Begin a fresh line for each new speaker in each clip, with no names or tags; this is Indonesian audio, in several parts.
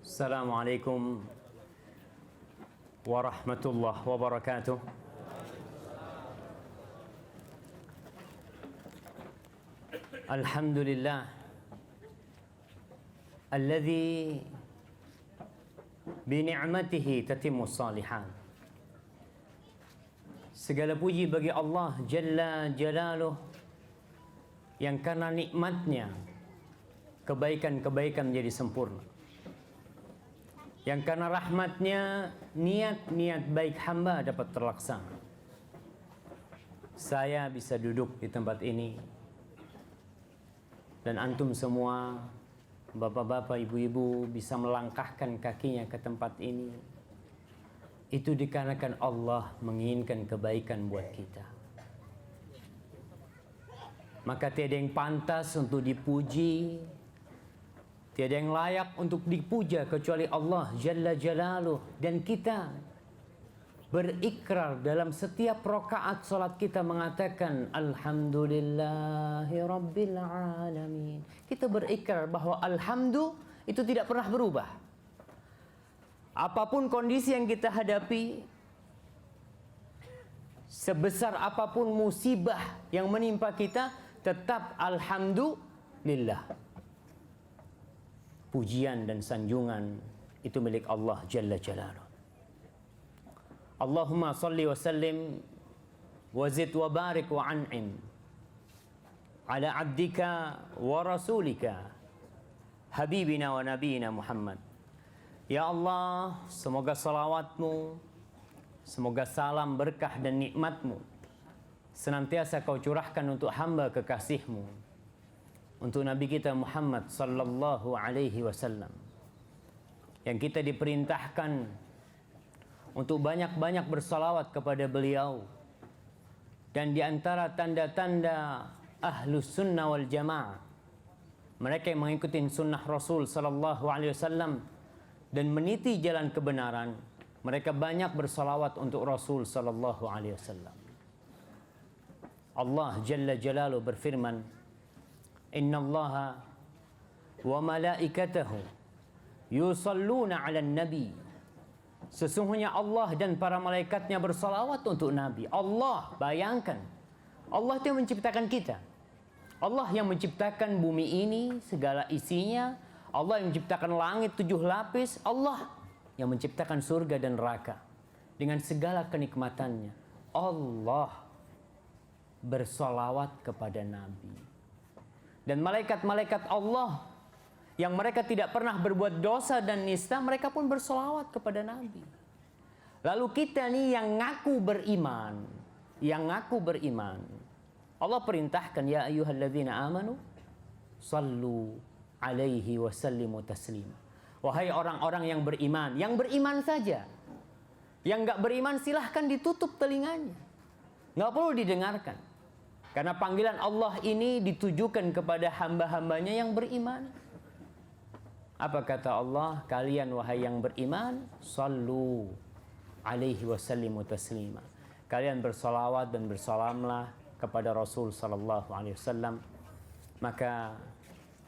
Assalamualaikum warahmatullahi wabarakatuh. Alhamdulillah alladzi bi ni'matihi tatimmus shalihat. Segala puji bagi Allah Jalla Jalaluh yang karena nikmatnya kebaikan-kebaikan menjadi sempurna. Yang karena rahmatnya niat-niat baik hamba dapat terlaksana. Saya bisa duduk di tempat ini dan antum semua, bapak-bapak, ibu-ibu bisa melangkahkan kakinya ke tempat ini. Itu dikarenakan Allah menginginkan kebaikan buat kita. Maka tiada yang pantas untuk dipuji, tiada yang layak untuk dipuja kecuali Allah Jalla Jalaluh. Dan kita berikrar dalam setiap rakaat salat kita mengatakan Alhamdulillahi Rabbil Alamin. Kita berikrar bahwa alhamdu itu tidak pernah berubah. Apapun kondisi yang kita hadapi, sebesar apapun musibah yang menimpa kita, tetap alhamdulillah. Pujian dan sanjungan itu milik Allah Jalla Jalaluh. Allahumma salli wa sallim wa zid wa barik wa an'im ala abdika wa rasulika habibina wa nabiyina Muhammad. Ya Allah, semoga salawatmu, semoga salam berkah dan nikmatmu senantiasa kau curahkan untuk hamba kekasihmu, untuk Nabi kita Muhammad sallallahu alaihi wasallam, yang kita diperintahkan untuk banyak-banyak bersalawat kepada beliau. Dan di antara tanda-tanda ahlus sunnah wal jamaah, mereka yang mengikuti sunnah Rasul sallallahu alaihi wasallam dan meniti jalan kebenaran, mereka banyak bersalawat untuk Rasul sallallahu alaihi wasallam. Allah Jalla Jalaluhu berfirman, Innallaha wa malaikatahu yusalluna 'alan nabi. Sesungguhnya Allah dan para malaikatnya bersalawat untuk Nabi. Allah, bayangkan, Allah yang menciptakan kita. Allah yang menciptakan bumi ini segala isinya. Allah yang menciptakan langit 7 lapis. Allah yang menciptakan surga dan neraka dengan segala kenikmatannya. Allah bersalawat kepada Nabi. Dan malaikat-malaikat Allah yang mereka tidak pernah berbuat dosa dan nista, mereka pun bersolawat kepada Nabi. Lalu kita nih yang ngaku beriman, Allah perintahkan, ya ayyuhalladzina amanu sallu alaihi wa sallimu taslima. Wahai orang-orang yang beriman saja. Yang nggak beriman silahkan ditutup telinganya, nggak perlu didengarkan. Karena panggilan Allah ini ditujukan kepada hamba-hambanya yang beriman. Apa kata Allah? Kalian wahai yang beriman, sallu alaihi wasallimu taslima. Kalian bersalawat dan bersalamlah kepada Rasul sallallahu alaihi wasallam. Maka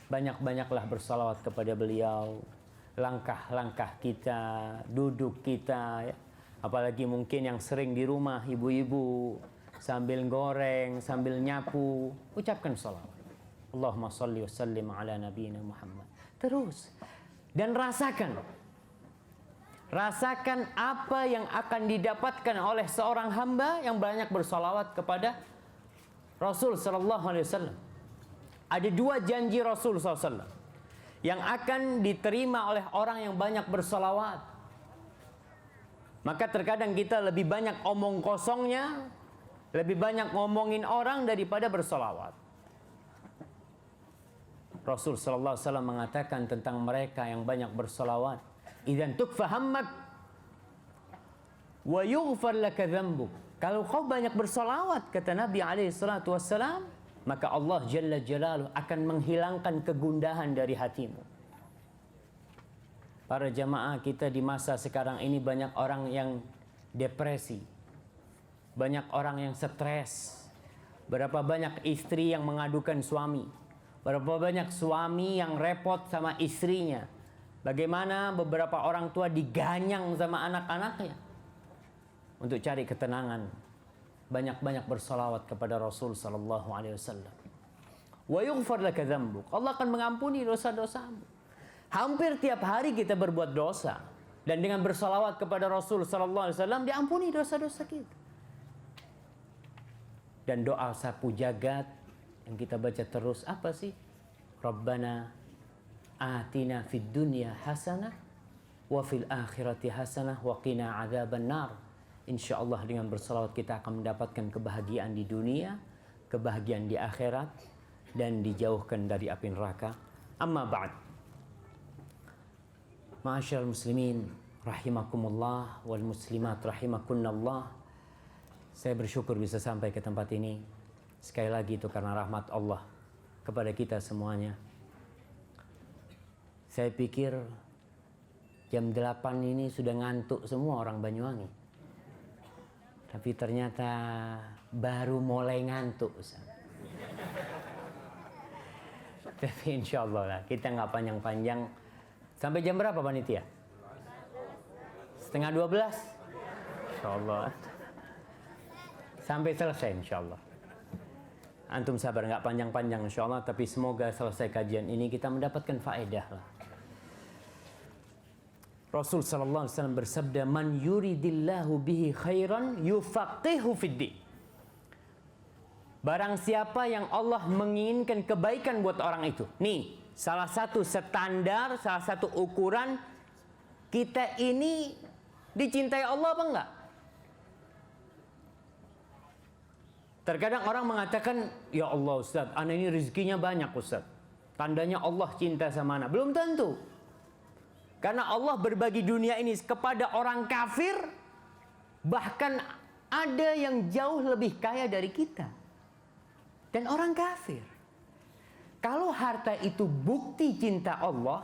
banyak-banyaklah bersalawat kepada beliau. Langkah-langkah kita, duduk kita, ya. Apalagi mungkin yang sering di rumah, ibu-ibu, sambil goreng, sambil nyapu, ucapkan salawat. Allahumma salli wa sallim ala nabiyina Muhammad. Terus. Dan rasakan apa yang akan didapatkan oleh seorang hamba yang banyak bersalawat kepada Rasul sallallahu alaihi wasallam. Ada 2 janji Rasul sallallahu alaihi wasallam yang akan diterima oleh orang yang banyak bersalawat. Maka terkadang kita lebih banyak omong kosongnya, lebih banyak ngomongin orang daripada bersolawat. Rasul sallallahu alaihi wasallam mengatakan tentang mereka yang banyak bersolawat, idzan tukfa hammak wa yughfar laka dzambuk. Kalau kau banyak bersolawat, kata Nabi alaihi salatu wassalam, maka Allah Jalla Jalaluhu akan menghilangkan kegundahan dari hatimu. Para jamaah kita di masa sekarang ini banyak orang yang depresi, banyak orang yang stres. Berapa banyak istri yang mengadukan suami, berapa banyak suami yang repot sama istrinya, Bagaimana beberapa orang tua diganyang sama anak-anaknya untuk cari ketenangan. Banyak-banyak bersolawat kepada Rasul sallallahu alaihi wasallam. Wa yughfar laka dzambuk. Allah akan mengampuni dosa-dosamu. Hampir tiap hari kita berbuat dosa, dan dengan bersolawat kepada Rasul sallallahu alaihi wasallam diampuni dosa-dosa kita. Dan doa sapu jagat yang kita baca terus apa sih? Rabbana atina fid dunya hasanah wa fil akhirati hasanah wa qina adzabannar. Insyaallah dengan bersalawat kita akan mendapatkan kebahagiaan di dunia, kebahagiaan di akhirat, dan dijauhkan dari api neraka. Amma ba'd. Ma'asyiral muslimin rahimakumullah wal muslimat rahimakunallah. Saya bersyukur bisa sampai ke tempat ini. Sekali lagi itu karena rahmat Allah kepada kita semuanya. Saya pikir jam 8 ini sudah ngantuk semua orang Banyuwangi. Tapi ternyata baru mulai ngantuk, Ustaz. Tapi insya Allah lah, kita nggak panjang-panjang. Sampai jam berapa panitia? Setengah 12? Insya Allah. Sampai selesai insya Allah. Antum sabar, nggak panjang-panjang insya Allah. Tapi semoga selesai kajian ini kita mendapatkan faedah lah. Rasul sallallahu alaihi wasallam bersabda, "Man yuridillahu bihi khairan yufaqihu fid-din." Barang siapa yang Allah menginginkan kebaikan buat orang itu. Nih, salah satu standar, salah satu ukuran kita ini dicintai Allah apa enggak? Terkadang orang mengatakan, "Ya Allah Ustaz, anak ini rezekinya banyak Ustaz. Tandanya Allah cinta sama anak." Belum tentu. Karena Allah berbagi dunia ini kepada orang kafir, bahkan ada yang jauh lebih kaya dari kita. Dan orang kafir. Kalau harta itu bukti cinta Allah,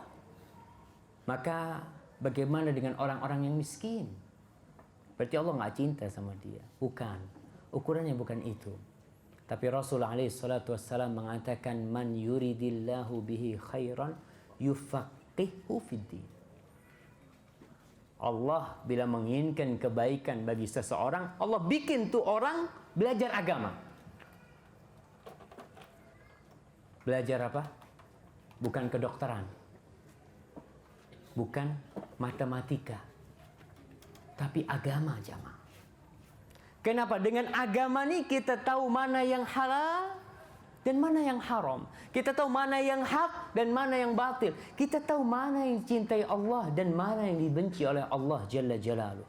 maka bagaimana dengan orang-orang yang miskin? Berarti Allah nggak cinta sama dia. Bukan. Ukurannya bukan itu. Tapi Rasulullah SAW mengatakan, "Man yuridillahu bihi khairan yufaqihu fid-din." Allah bila menginginkan kebaikan bagi seseorang, Allah bikin tuh orang belajar agama. Belajar apa? Bukan kedokteran. Bukan matematika. Tapi agama, jamaah. Kenapa? Dengan agama nih kita tahu mana yang halal dan mana yang haram. Kita tahu mana yang hak dan mana yang batil. Kita tahu mana yang dicintai Allah dan mana yang dibenci oleh Allah Jalla Jalaluh.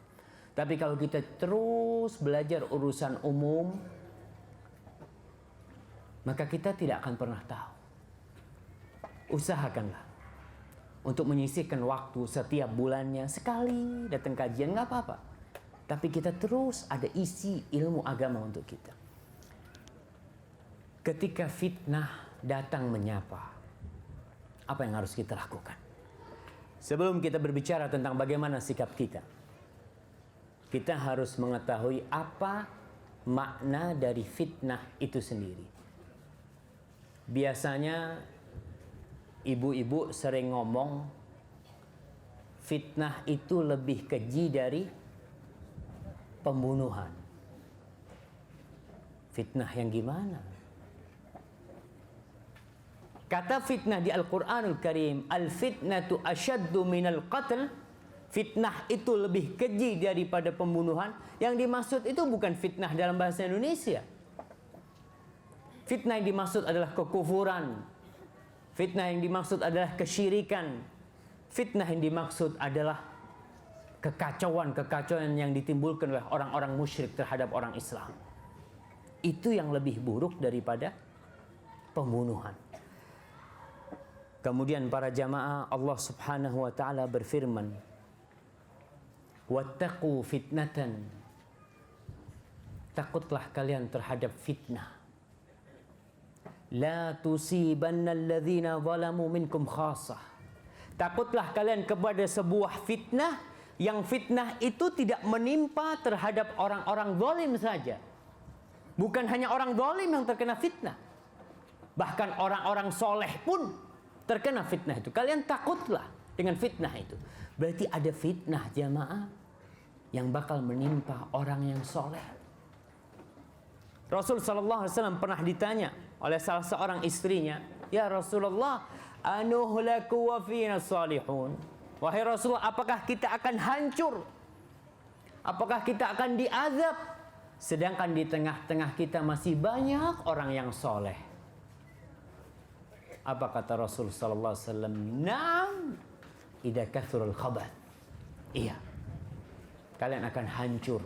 Tapi kalau kita terus belajar urusan umum, maka kita tidak akan pernah tahu. Usahakanlah untuk menyisihkan waktu setiap bulannya sekali datang kajian, nggak apa-apa. Tapi kita terus ada isi ilmu agama untuk kita. Ketika fitnah datang menyapa, apa yang harus kita lakukan? Sebelum kita berbicara tentang bagaimana sikap kita, kita harus mengetahui apa makna dari fitnah itu sendiri. Biasanya ibu-ibu sering ngomong, fitnah itu lebih keji dari pembunuhan. Fitnah yang gimana? Kata fitnah di Al-Quranul Karim, al-fitnatu asyaddu minal qatl. Fitnah itu lebih keji daripada pembunuhan. Yang dimaksud itu bukan fitnah dalam bahasa Indonesia. Fitnah yang dimaksud adalah kekufuran. Fitnah yang dimaksud adalah kesyirikan. Fitnah yang dimaksud adalah kekacauan yang ditimbulkan oleh orang-orang musyrik terhadap orang Islam. Itu yang lebih buruk daripada pembunuhan. Kemudian para jamaah, Allah Subhanahu wa taala berfirman, "Wattaqu fitnatan." Takutlah kalian terhadap fitnah. "La tusibanna alladhina zalamu minkum khassah." Takutlah kalian kepada sebuah fitnah yang fitnah itu tidak menimpa terhadap orang-orang zalim saja. Bukan hanya orang zalim yang terkena fitnah. Bahkan orang-orang soleh pun terkena fitnah itu. Kalian takutlah dengan fitnah itu. Berarti ada fitnah jamaah yang bakal menimpa orang yang soleh. Rasul sallallahu alaihi wasallam pernah ditanya oleh salah seorang istrinya, "Ya Rasulullah, anuhlaku wa fina salihun?" Wahai Rasulullah, apakah kita akan hancur? Apakah kita akan diazab sedangkan di tengah-tengah kita masih banyak orang yang soleh? Apa kata Rasul sallallahu alaihi wasallam? "Na'am, idza kathurul khabath." Iya. Kalian akan hancur.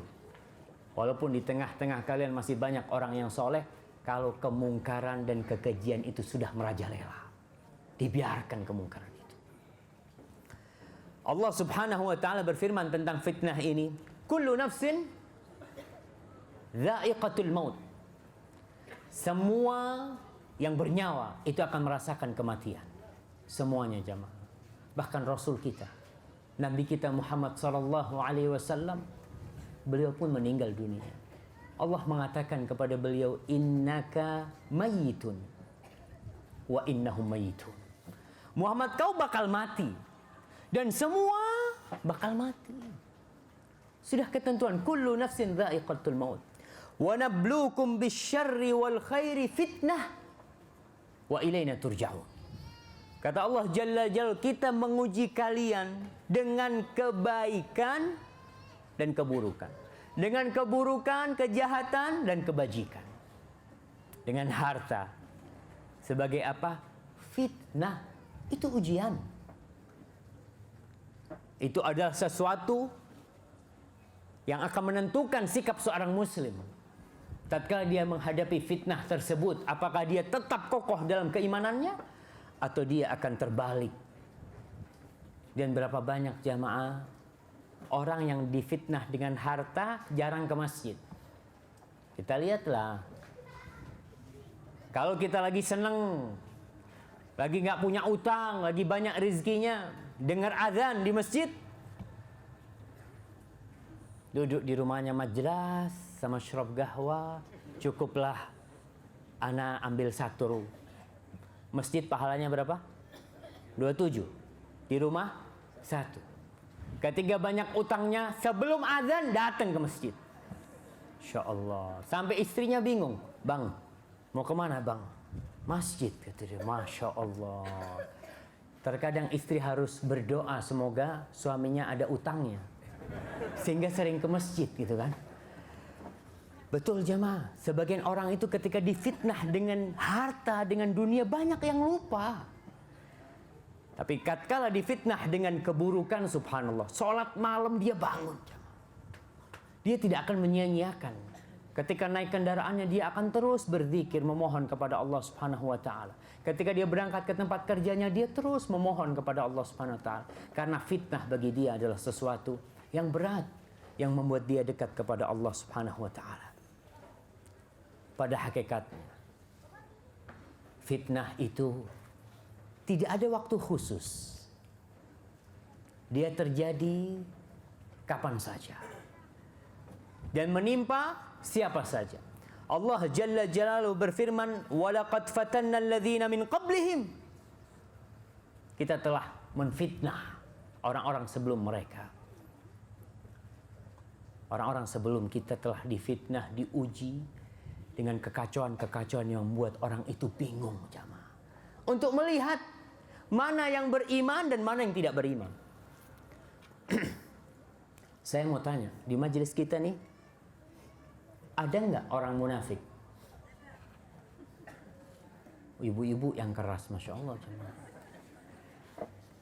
Walaupun di tengah-tengah kalian masih banyak orang yang soleh, kalau kemungkaran dan kekejian itu sudah merajalela. Dibiarkan kemungkaran itu. Allah Subhanahu wa taala berfirman tentang fitnah ini, "Kullu nafsin dha'iqatul maut." Semua yang bernyawa itu akan merasakan kematian. Semuanya jamaah. Bahkan Rasul kita, Nabi kita Muhammad sallallahu alaihi wasallam, beliau pun meninggal dunia. Allah mengatakan kepada beliau, "Innaka mayyitun wa innahum mayyitun." Muhammad, kau bakal mati dan semua bakal mati. Sudah ketentuan, kullu nafsin dha'iqatul maut. Wa nabluukum bisyarri wal khairi fitnah wa ilaina turja'un. Kata Allah Jalla Jalla, kita menguji kalian dengan kebaikan dan keburukan. Dengan keburukan, kejahatan, dan kebajikan. Dengan harta. Sebagai apa? Fitnah. Itu ujian. Itu adalah sesuatu yang akan menentukan sikap seorang muslim. Tatkala dia menghadapi fitnah tersebut, apakah dia tetap kokoh dalam keimanannya atau dia akan terbalik. Dan berapa banyak jamaah orang yang difitnah dengan harta jarang ke masjid. Kita lihatlah, kalau kita lagi seneng, lagi nggak punya utang, lagi banyak rezekinya, dengar azan di masjid, duduk di rumahnya majelis sama syarab gahwa, cukuplah ana ambil satu. Masjid pahalanya berapa? 27. Di rumah 1. Ketika banyak utangnya, sebelum azan datang ke masjid. Insya Allah. Sampai istrinya bingung. "Bang, mau kemana bang?" "Masjid," kata dia. Masya Allah. Terkadang istri harus berdoa semoga suaminya ada utangnya, sehingga sering ke masjid gitu kan. Betul jamaah. Sebagian orang itu ketika difitnah dengan harta, dengan dunia, banyak yang lupa. Tapi tatkala difitnah dengan keburukan, subhanallah, sholat malam dia bangun. Dia tidak akan menyia-nyiakan. Ketika naik kendaraannya, dia akan terus berzikir, memohon kepada Allah Subhanahu wa taala. Ketika dia berangkat ke tempat kerjanya, dia terus memohon kepada Allah Subhanahu wa taala. Karena fitnah bagi dia adalah sesuatu yang berat, yang membuat dia dekat kepada Allah Subhanahu wa taala. Pada hakikatnya, fitnah itu tidak ada waktu khusus. Dia terjadi kapan saja. Dan menimpa siapa saja. Allah Jalla Jalaluhu berfirman, "Walaqad fatanna alladhina min qablihim." Kita telah menfitnah orang-orang sebelum mereka. Orang-orang sebelum kita telah difitnah, diuji dengan kekacauan-kekacauan yang membuat orang itu bingung jamaah. Untuk melihat mana yang beriman dan mana yang tidak beriman. Saya mau tanya, di majelis kita nih, ada nggak orang munafik? Ibu-ibu yang keras, Masya Allah jemaah.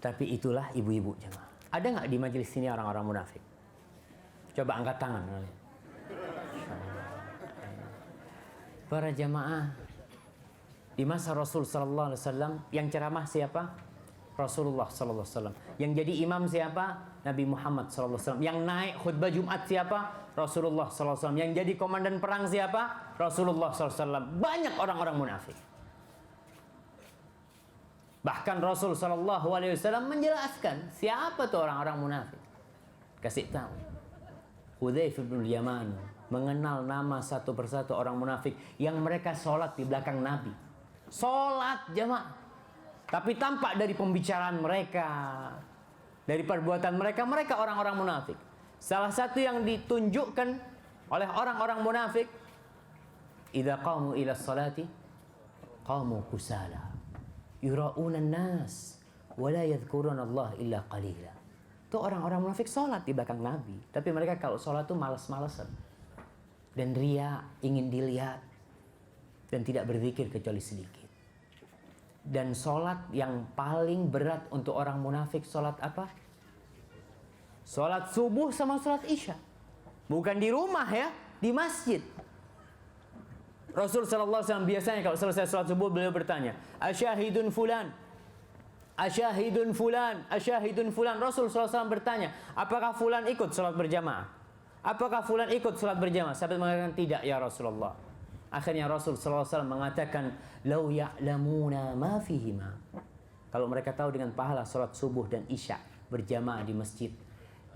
Tapi itulah ibu-ibu jemaah. Ada nggak di majelis ini orang-orang munafik? Coba angkat tangan. Para jamaah, di masa Rasul sallallahu alaihi wasallam yang ceramah siapa? Rasulullah sallallahu alaihi wasallam. Yang jadi imam siapa? Nabi Muhammad sallallahu alaihi wasallam. Yang naik khutbah Jumat siapa? Rasulullah sallallahu alaihi wasallam. Yang jadi komandan perang siapa? Rasulullah sallallahu alaihi wasallam. Banyak orang-orang munafik. Bahkan Rasul sallallahu alaihi wasallam menjelaskan siapa tuh orang-orang munafik. Kasih tahu. Hudzaifah bin Yaman mengenal nama satu persatu orang munafik yang mereka sholat di belakang Nabi. Sholat jamaah. Tapi tampak dari pembicaraan mereka, dari perbuatan mereka, mereka orang-orang munafik. Salah satu yang ditunjukkan oleh orang-orang munafik, idza qamu ila sholati qamu kusala yura'una an-nas wa la yadhkuruna Allah illa qalila. Itu orang-orang munafik sholat di belakang Nabi, tapi mereka kalau sholat itu malas-malesan dan ria, ingin dilihat, dan tidak berzikir kecuali sedikit. Dan sholat yang paling berat untuk orang munafik, sholat apa? Sholat subuh sama sholat isya. Bukan di rumah ya, di masjid. Rasul SAW biasanya kalau selesai sholat subuh beliau bertanya, asyahidun fulan, asyahidun fulan, asyahidun fulan. Rasul SAW bertanya, apakah fulan ikut sholat berjamaah? Apakah fulan ikut sholat berjamaah? Sahabat mengatakan tidak ya Rasulullah. Akhirnya Rasul SAW mengatakan, lau ya'lamuna ma fihima. Kalau mereka tahu dengan pahala sholat subuh dan isya berjamaah di masjid,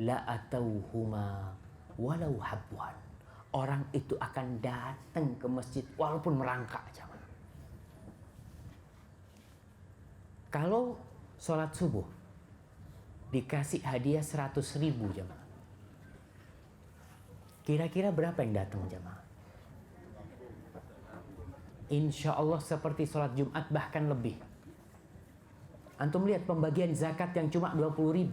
la atauhuma walau habwan. Orang itu akan datang ke masjid walaupun merangkak jamaah. Kalau sholat subuh dikasih hadiah 100.000 jamaah, kira-kira berapa yang datang jamaah? Insya Allah seperti sholat Jumat bahkan lebih. Antum lihat pembagian zakat yang cuma 20.000.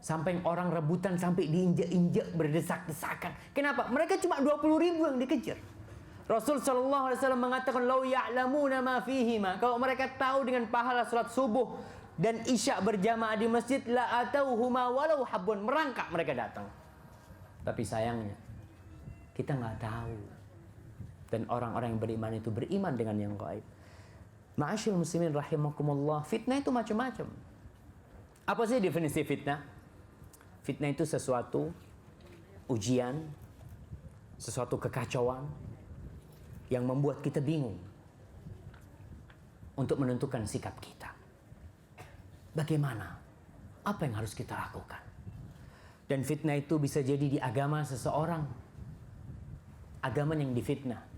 Sampai orang rebutan, sampai diinjak-injak, berdesak-desakan. Kenapa? Mereka cuma 20.000 yang dikejar. Rasul SAW mengatakan, lau ya'lamuna ma fihima. Kalau mereka tahu dengan pahala sholat subuh dan isya berjamaah di masjid, la atauhuma walau habun. Merangkak mereka datang. Tapi sayangnya, kita nggak tahu. Dan orang-orang yang beriman itu beriman dengan yang gaib. Ma'asyil muslimin rahimakumullah, fitnah itu macam-macam. Apa sih definisi fitnah? Fitnah itu sesuatu ujian, sesuatu kekacauan yang membuat kita bingung untuk menentukan sikap kita. Bagaimana? Apa yang harus kita lakukan? Dan fitnah itu bisa jadi di agama seseorang. Agama yang difitnah.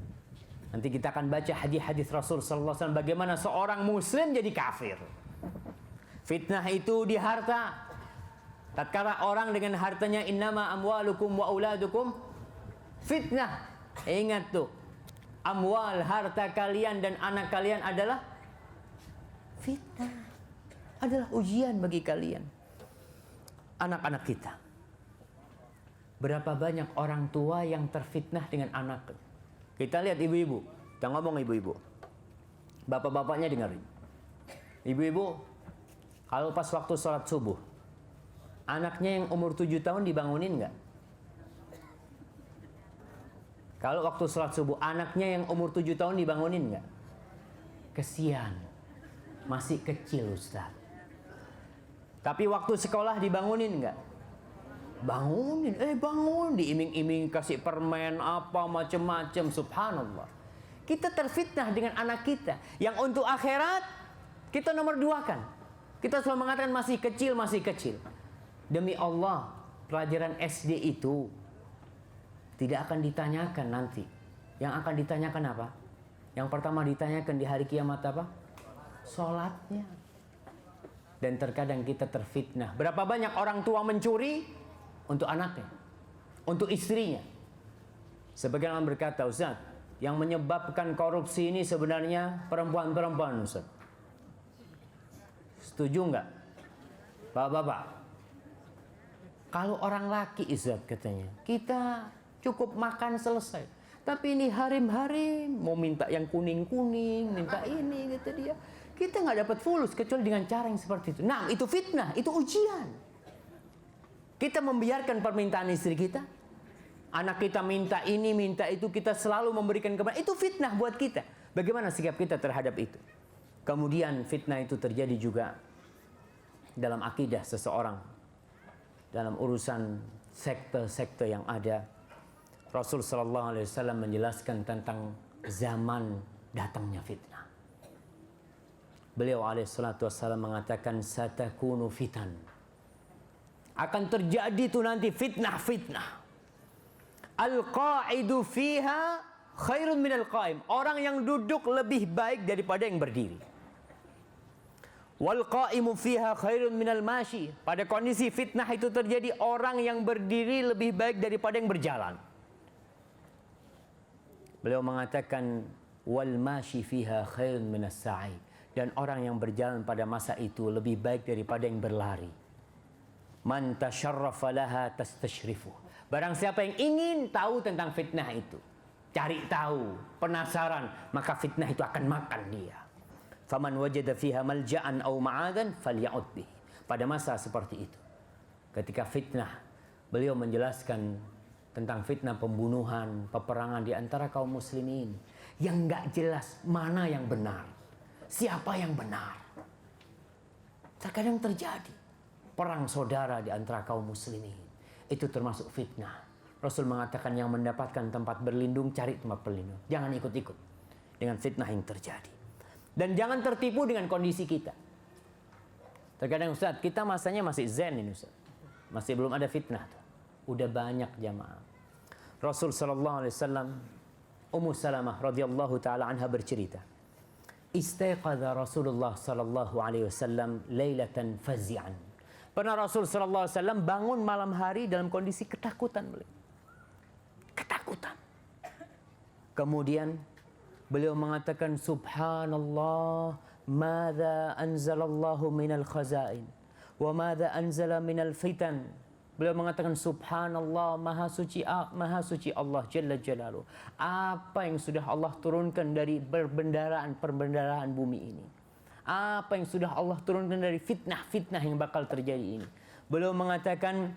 Nanti kita akan baca hadis-hadis Rasul sallallahu alaihi wasallam bagaimana seorang muslim jadi kafir. Fitnah itu di harta. Tatkala orang dengan hartanya, innama amwalukum wa auladukum fitnah. Ingat tuh, amwal, harta kalian dan anak kalian adalah fitnah. Adalah ujian bagi kalian. Anak-anak kita. Berapa banyak orang tua yang terfitnah dengan anak. Kita lihat ibu-ibu. Kita ngomong ibu-ibu. Bapak-bapaknya dengerin. Ibu-ibu, kalau pas waktu sholat subuh, anaknya yang umur 7 tahun dibangunin nggak? Kalau waktu sholat subuh, anaknya yang umur 7 tahun dibangunin nggak? Kesian. Masih kecil Ustaz. Tapi waktu sekolah dibangunin nggak? Bangunin, bangun, diiming-iming kasih permen apa macam-macam, subhanallah. Kita terfitnah dengan anak kita yang untuk akhirat kita nomor 2 kan. Kita selalu mengatakan masih kecil. Demi Allah, pelajaran SD itu tidak akan ditanyakan nanti. Yang akan ditanyakan apa? Yang pertama ditanyakan di hari kiamat apa? Sholatnya. Dan terkadang kita terfitnah. Berapa banyak orang tua mencuri untuk anaknya, untuk istrinya. Sebagian orang berkata, Ustaz, yang menyebabkan korupsi ini sebenarnya perempuan-perempuan, Ustaz. Setuju nggak? Bapak-bapak, kalau orang laki, Ustaz, katanya, kita cukup makan selesai. Tapi ini harim-harim, mau minta yang kuning-kuning, minta ini, kata dia. Kita nggak dapat fulus kecuali dengan cara yang seperti itu. Nah, itu fitnah, itu ujian. Kita membiarkan permintaan istri kita. Anak kita minta ini, minta itu, kita selalu memberikan kepada. Itu fitnah buat kita. Bagaimana sikap kita terhadap itu? Kemudian fitnah itu terjadi juga dalam akidah seseorang. Dalam urusan sekte-sekte yang ada. Rasul sallallahu alaihi wasallam menjelaskan tentang zaman datangnya fitnah. Beliau alaihi salatu wasallam mengatakan, satakunu fitan. Akan terjadi tuh nanti fitnah-fitnah. Al-qa'idu fiha khairun minal qa'im. Orang yang duduk lebih baik daripada yang berdiri. Wal qa'imu fiha khairun minal mashi. Pada kondisi fitnah itu terjadi, orang yang berdiri lebih baik daripada yang berjalan. Beliau mengatakan wal mashi fiha khairun minas sa'i. Dan orang yang berjalan pada masa itu lebih baik daripada yang berlari. Man tasyarrafa laha tastashrifu. Barang siapa yang ingin tahu tentang fitnah itu, cari tahu, penasaran, maka fitnah itu akan makan dia. Faman wajada fiha malja'an aw ma'adan falya'ud bih. Pada masa seperti itu, ketika fitnah, beliau menjelaskan tentang fitnah pembunuhan, peperangan di antara kaum muslimin yang enggak jelas mana yang benar, siapa yang benar. Terkadang terjadi perang saudara di antara kaum muslimin. Itu termasuk fitnah. Rasul mengatakan yang mendapatkan tempat berlindung, cari tempat berlindung. Jangan ikut-ikut dengan fitnah yang terjadi. Dan jangan tertipu dengan kondisi kita. Terkadang Ustaz, kita masanya masih zen ini Ustaz. Masih belum ada fitnah tuh. Udah banyak jamaah. Rasul sallallahu alaihi wasallam, Ummu Salamah radhiyallahu taala anha bercerita. Istaiqadha Rasulullah sallallahu alaihi wasallam lailatan fazi'an. Pernah Rasul sallallahu alaihi wasallam bangun malam hari dalam kondisi ketakutan beliau. Ketakutan. Kemudian beliau mengatakan subhanallah madza anzalallahu minal khazain wa madza anzala minal fitan. Beliau mengatakan subhanallah, maha suci Allah jalla jalaluhu. Apa yang sudah Allah turunkan dari perbendaharaan bumi ini. Apa yang sudah Allah turunkan dari fitnah-fitnah yang bakal terjadi ini. Beliau mengatakan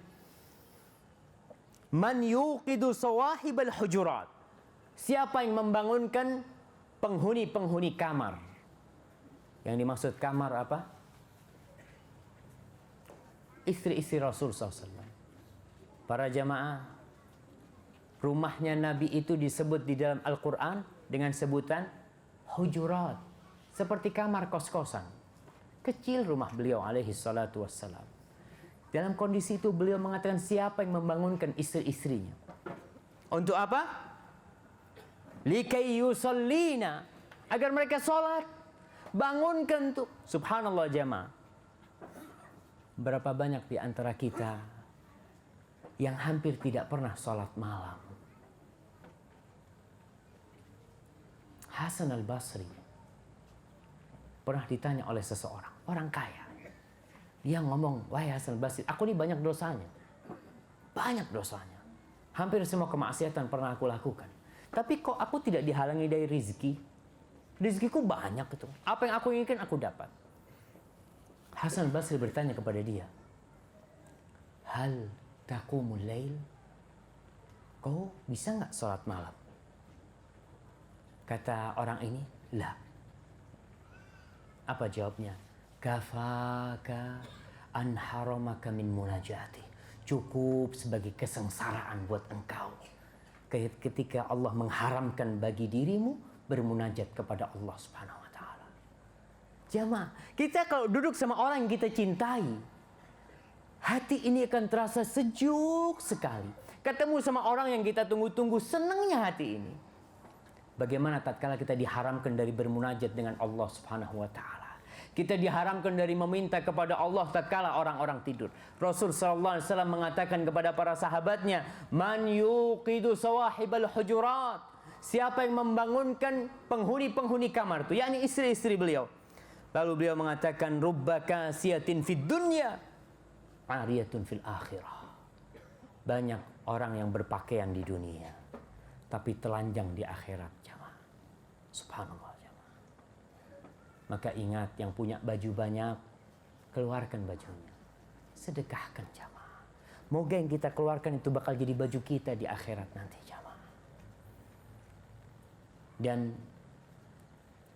man yuqidu sawahibal hujurat. Siapa yang membangunkan penghuni-penghuni kamar. Yang dimaksud kamar apa? Istri-istri Rasul SAW. Para jamaah, rumahnya Nabi itu disebut di dalam Al-Quran dengan sebutan hujurat. Seperti kamar kos-kosan. Kecil rumah beliau alaihi salatu wassalam. Dalam kondisi itu beliau mengatakan siapa yang membangunkan istri-istrinya. Untuk apa? Likai yusallina. Agar mereka sholat. Bangunkan tuh. Subhanallah jamaah. Berapa banyak di antara kita yang hampir tidak pernah sholat malam. Hasan al-Basri pernah ditanya oleh seseorang, orang kaya. Dia ngomong, wahai Hasan al-Basri, aku ini banyak dosanya. Banyak dosanya. Hampir semua kemaksiatan pernah aku lakukan. Tapi kok aku tidak dihalangi dari rizki? Rizkiku banyak itu. Apa yang aku inginkan aku dapat. Hasan al-Basri bertanya kepada dia, hal taqumul lail? Kau bisa nggak sholat malam? Kata orang ini, la. Apa jawabnya? Kafaka an haramaka min munajati. Cukup sebagai kesengsaraan buat engkau. Ketika Allah mengharamkan bagi dirimu bermunajat kepada Allah Subhanahu wa taala. Jamaah, kita kalau duduk sama orang yang kita cintai, hati ini akan terasa sejuk sekali. Ketemu sama orang yang kita tunggu-tunggu, senangnya hati ini. Bagaimana tatkala kita diharamkan dari bermunajat dengan Allah Subhanahu wa taala. Kita diharamkan dari meminta kepada Allah tatkala orang-orang tidur. Rasul sallallahu alaihi wasallam mengatakan kepada para sahabatnya, "Man yuqidu sawahibal hujurat." Siapa yang membangunkan penghuni-penghuni kamar itu, yakni istri-istri beliau. Lalu beliau mengatakan, "Rubba kasiyatin fid dunya, ariyatun fil akhirah." Banyak orang yang berpakaian di dunia, tapi telanjang di akhirat, jamaah. Subhanallah, jamaah. Maka ingat, yang punya baju banyak, keluarkan bajunya. Sedekahkan, jamaah. Moga yang kita keluarkan itu bakal jadi baju kita di akhirat nanti, jamaah. Dan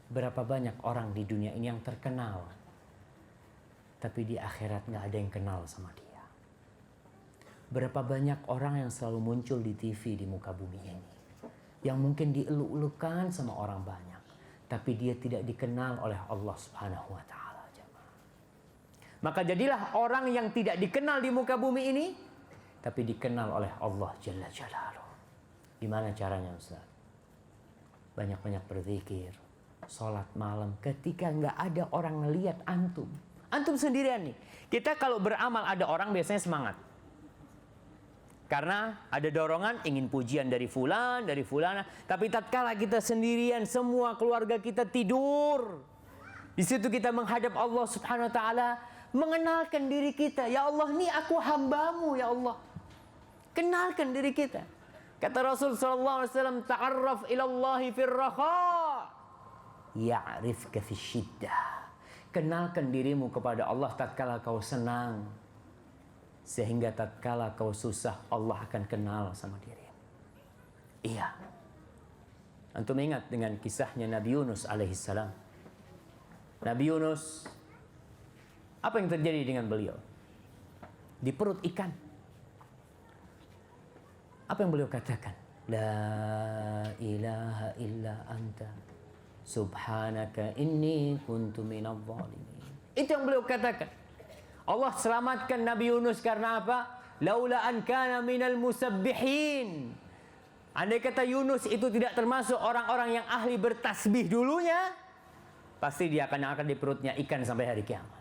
berapa banyak orang di dunia ini yang terkenal, tapi di akhirat nggak ada yang kenal sama dia. Berapa banyak orang yang selalu muncul di TV di muka bumi ini, yang mungkin dieluk-elukan sama orang banyak, tapi dia tidak dikenal oleh Allah Subhanahu wa taala, jemaah. Maka jadilah orang yang tidak dikenal di muka bumi ini, tapi dikenal oleh Allah Jalla Jalaluhu. Gimana caranya, Ustaz? Banyak-banyak berzikir, sholat malam ketika nggak ada orang ngelihat antum. Antum sendirian nih. Kita kalau beramal ada orang biasanya semangat. Karena ada dorongan ingin pujian dari fulan, dari fulana. Tapi tatkala kita sendirian, semua keluarga kita tidur. Di situ kita menghadap Allah Subhanahu wa taala, mengenalkan diri kita. Ya Allah, ini aku hambamu ya Allah. Kenalkan diri kita. Kata Rasul sallallahu alaihi wasallam, ta'arraf ila Allah fir raha, ya'rifka fi syiddah. Kenalkan dirimu kepada Allah tatkala kau senang, sehingga tatkala kau susah Allah akan kenal sama dirimu. Iya. Antum ingat dengan kisahnya Nabi Yunus alaihissalam. Nabi Yunus, apa yang terjadi dengan beliau? Di perut ikan. Apa yang beliau katakan? La ilaha illa anta subhanaka inni kuntu minadh dhalimin. Itu yang beliau katakan. Allah selamatkan Nabi Yunus karena apa? Laula an kana minal musabbihin. Andai kata Yunus itu tidak termasuk orang-orang yang ahli bertasbih dulunya, pasti dia akan di perutnya ikan sampai hari kiamat.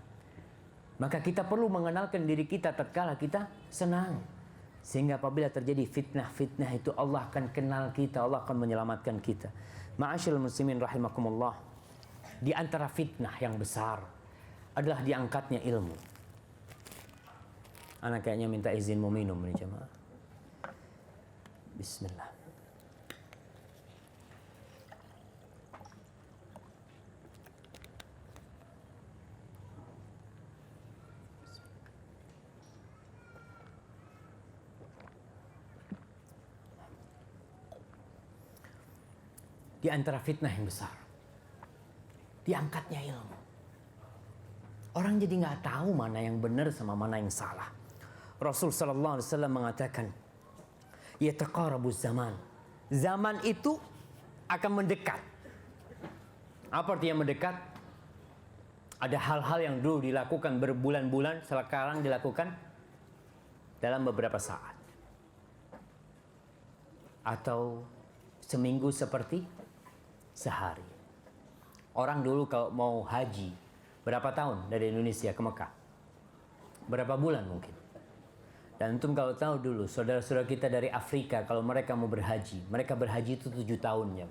Maka kita perlu mengenalkan diri kita tatkala kita senang. Sehingga apabila terjadi fitnah-fitnah itu Allah akan kenal kita, Allah akan menyelamatkan kita. Ma'asyiral muslimin rahimakumullah. Di antara fitnah yang besar adalah diangkatnya ilmu. Anak kayaknya minta izin mau minum nih jemaah. Bismillah. Di antara fitnah yang besar, diangkatnya ilmu. Orang jadi nggak tahu mana yang benar sama mana yang salah. Rasul sallallahu alaihi wasallam mengatakan, yataqarabuz zaman. Zaman itu akan mendekat. Apa artinya mendekat? Ada hal-hal yang dulu dilakukan berbulan-bulan, sekarang dilakukan dalam beberapa saat. Atau seminggu seperti sehari. Orang dulu kalau mau haji, berapa tahun dari Indonesia ke Mekah? Berapa bulan mungkin? Dan antum kalau tahu dulu, saudara-saudara kita dari Afrika, kalau mereka mau berhaji, mereka berhaji itu 7 tahun ya.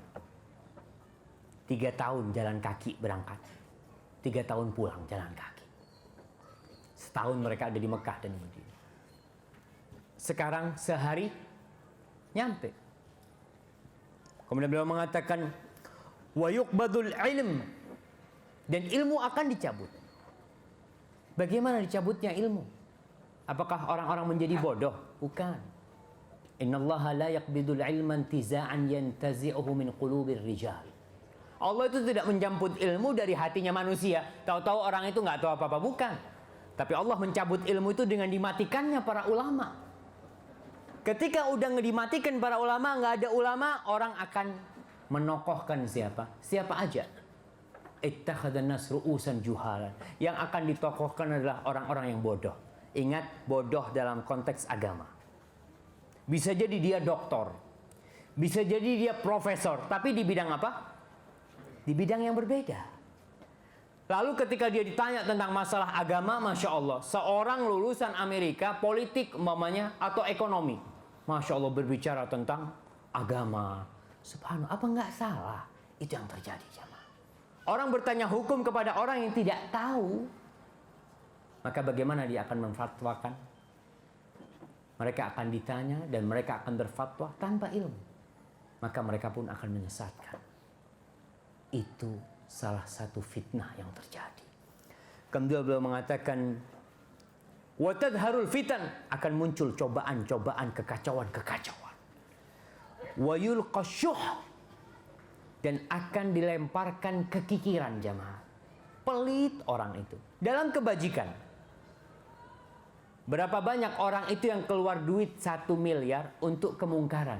3 tahun jalan kaki berangkat. 3 tahun pulang jalan kaki. Setahun mereka ada di Mekah dan di Madinah. Sekarang sehari nyampe. Kemudian beliau mengatakan, wa yuqbadul ilm, dan ilmu akan dicabut. Bagaimana dicabutnya ilmu? Apakah orang-orang menjadi bodoh? Bukan. Innallaha la yaqbidul ilma intiza'an yantazi'uhu min qulubir rijal. Allah itu tidak menjemput ilmu dari hatinya manusia. Tahu-tahu orang itu nggak tahu apa-apa, bukan. Tapi Allah mencabut ilmu itu dengan dimatikannya para ulama. Ketika udah dimatikan para ulama, nggak ada ulama, orang akan menokohkan siapa? Siapa aja. Ittakhadhan nas ru'usan juhalan. Yang akan ditokohkan adalah orang-orang yang bodoh. Ingat, bodoh dalam konteks agama. Bisa jadi dia doktor. Bisa jadi dia profesor. Tapi di bidang apa? Di bidang yang berbeda. Lalu ketika dia ditanya tentang masalah agama, Masya Allah. Seorang lulusan Amerika, politik umpamanya, atau ekonomi. Masya Allah berbicara tentang agama. Subhanallah, apa nggak salah? Itu yang terjadi jemaah. Orang bertanya hukum kepada orang yang tidak tahu, maka bagaimana dia akan memfatwakan? Mereka akan ditanya dan mereka akan berfatwa tanpa ilmu. Maka mereka pun akan menyesatkan. Itu salah satu fitnah yang terjadi. Kemudian beliau mengatakan, wa tadharul fitan, akan muncul cobaan-cobaan, kekacauan-kekacauan. Wa yulqasyuh, dan akan dilemparkan kekikiran jamaah. Pelit orang itu dalam kebajikan. Berapa banyak orang itu yang keluar duit 1 miliar untuk kemungkaran.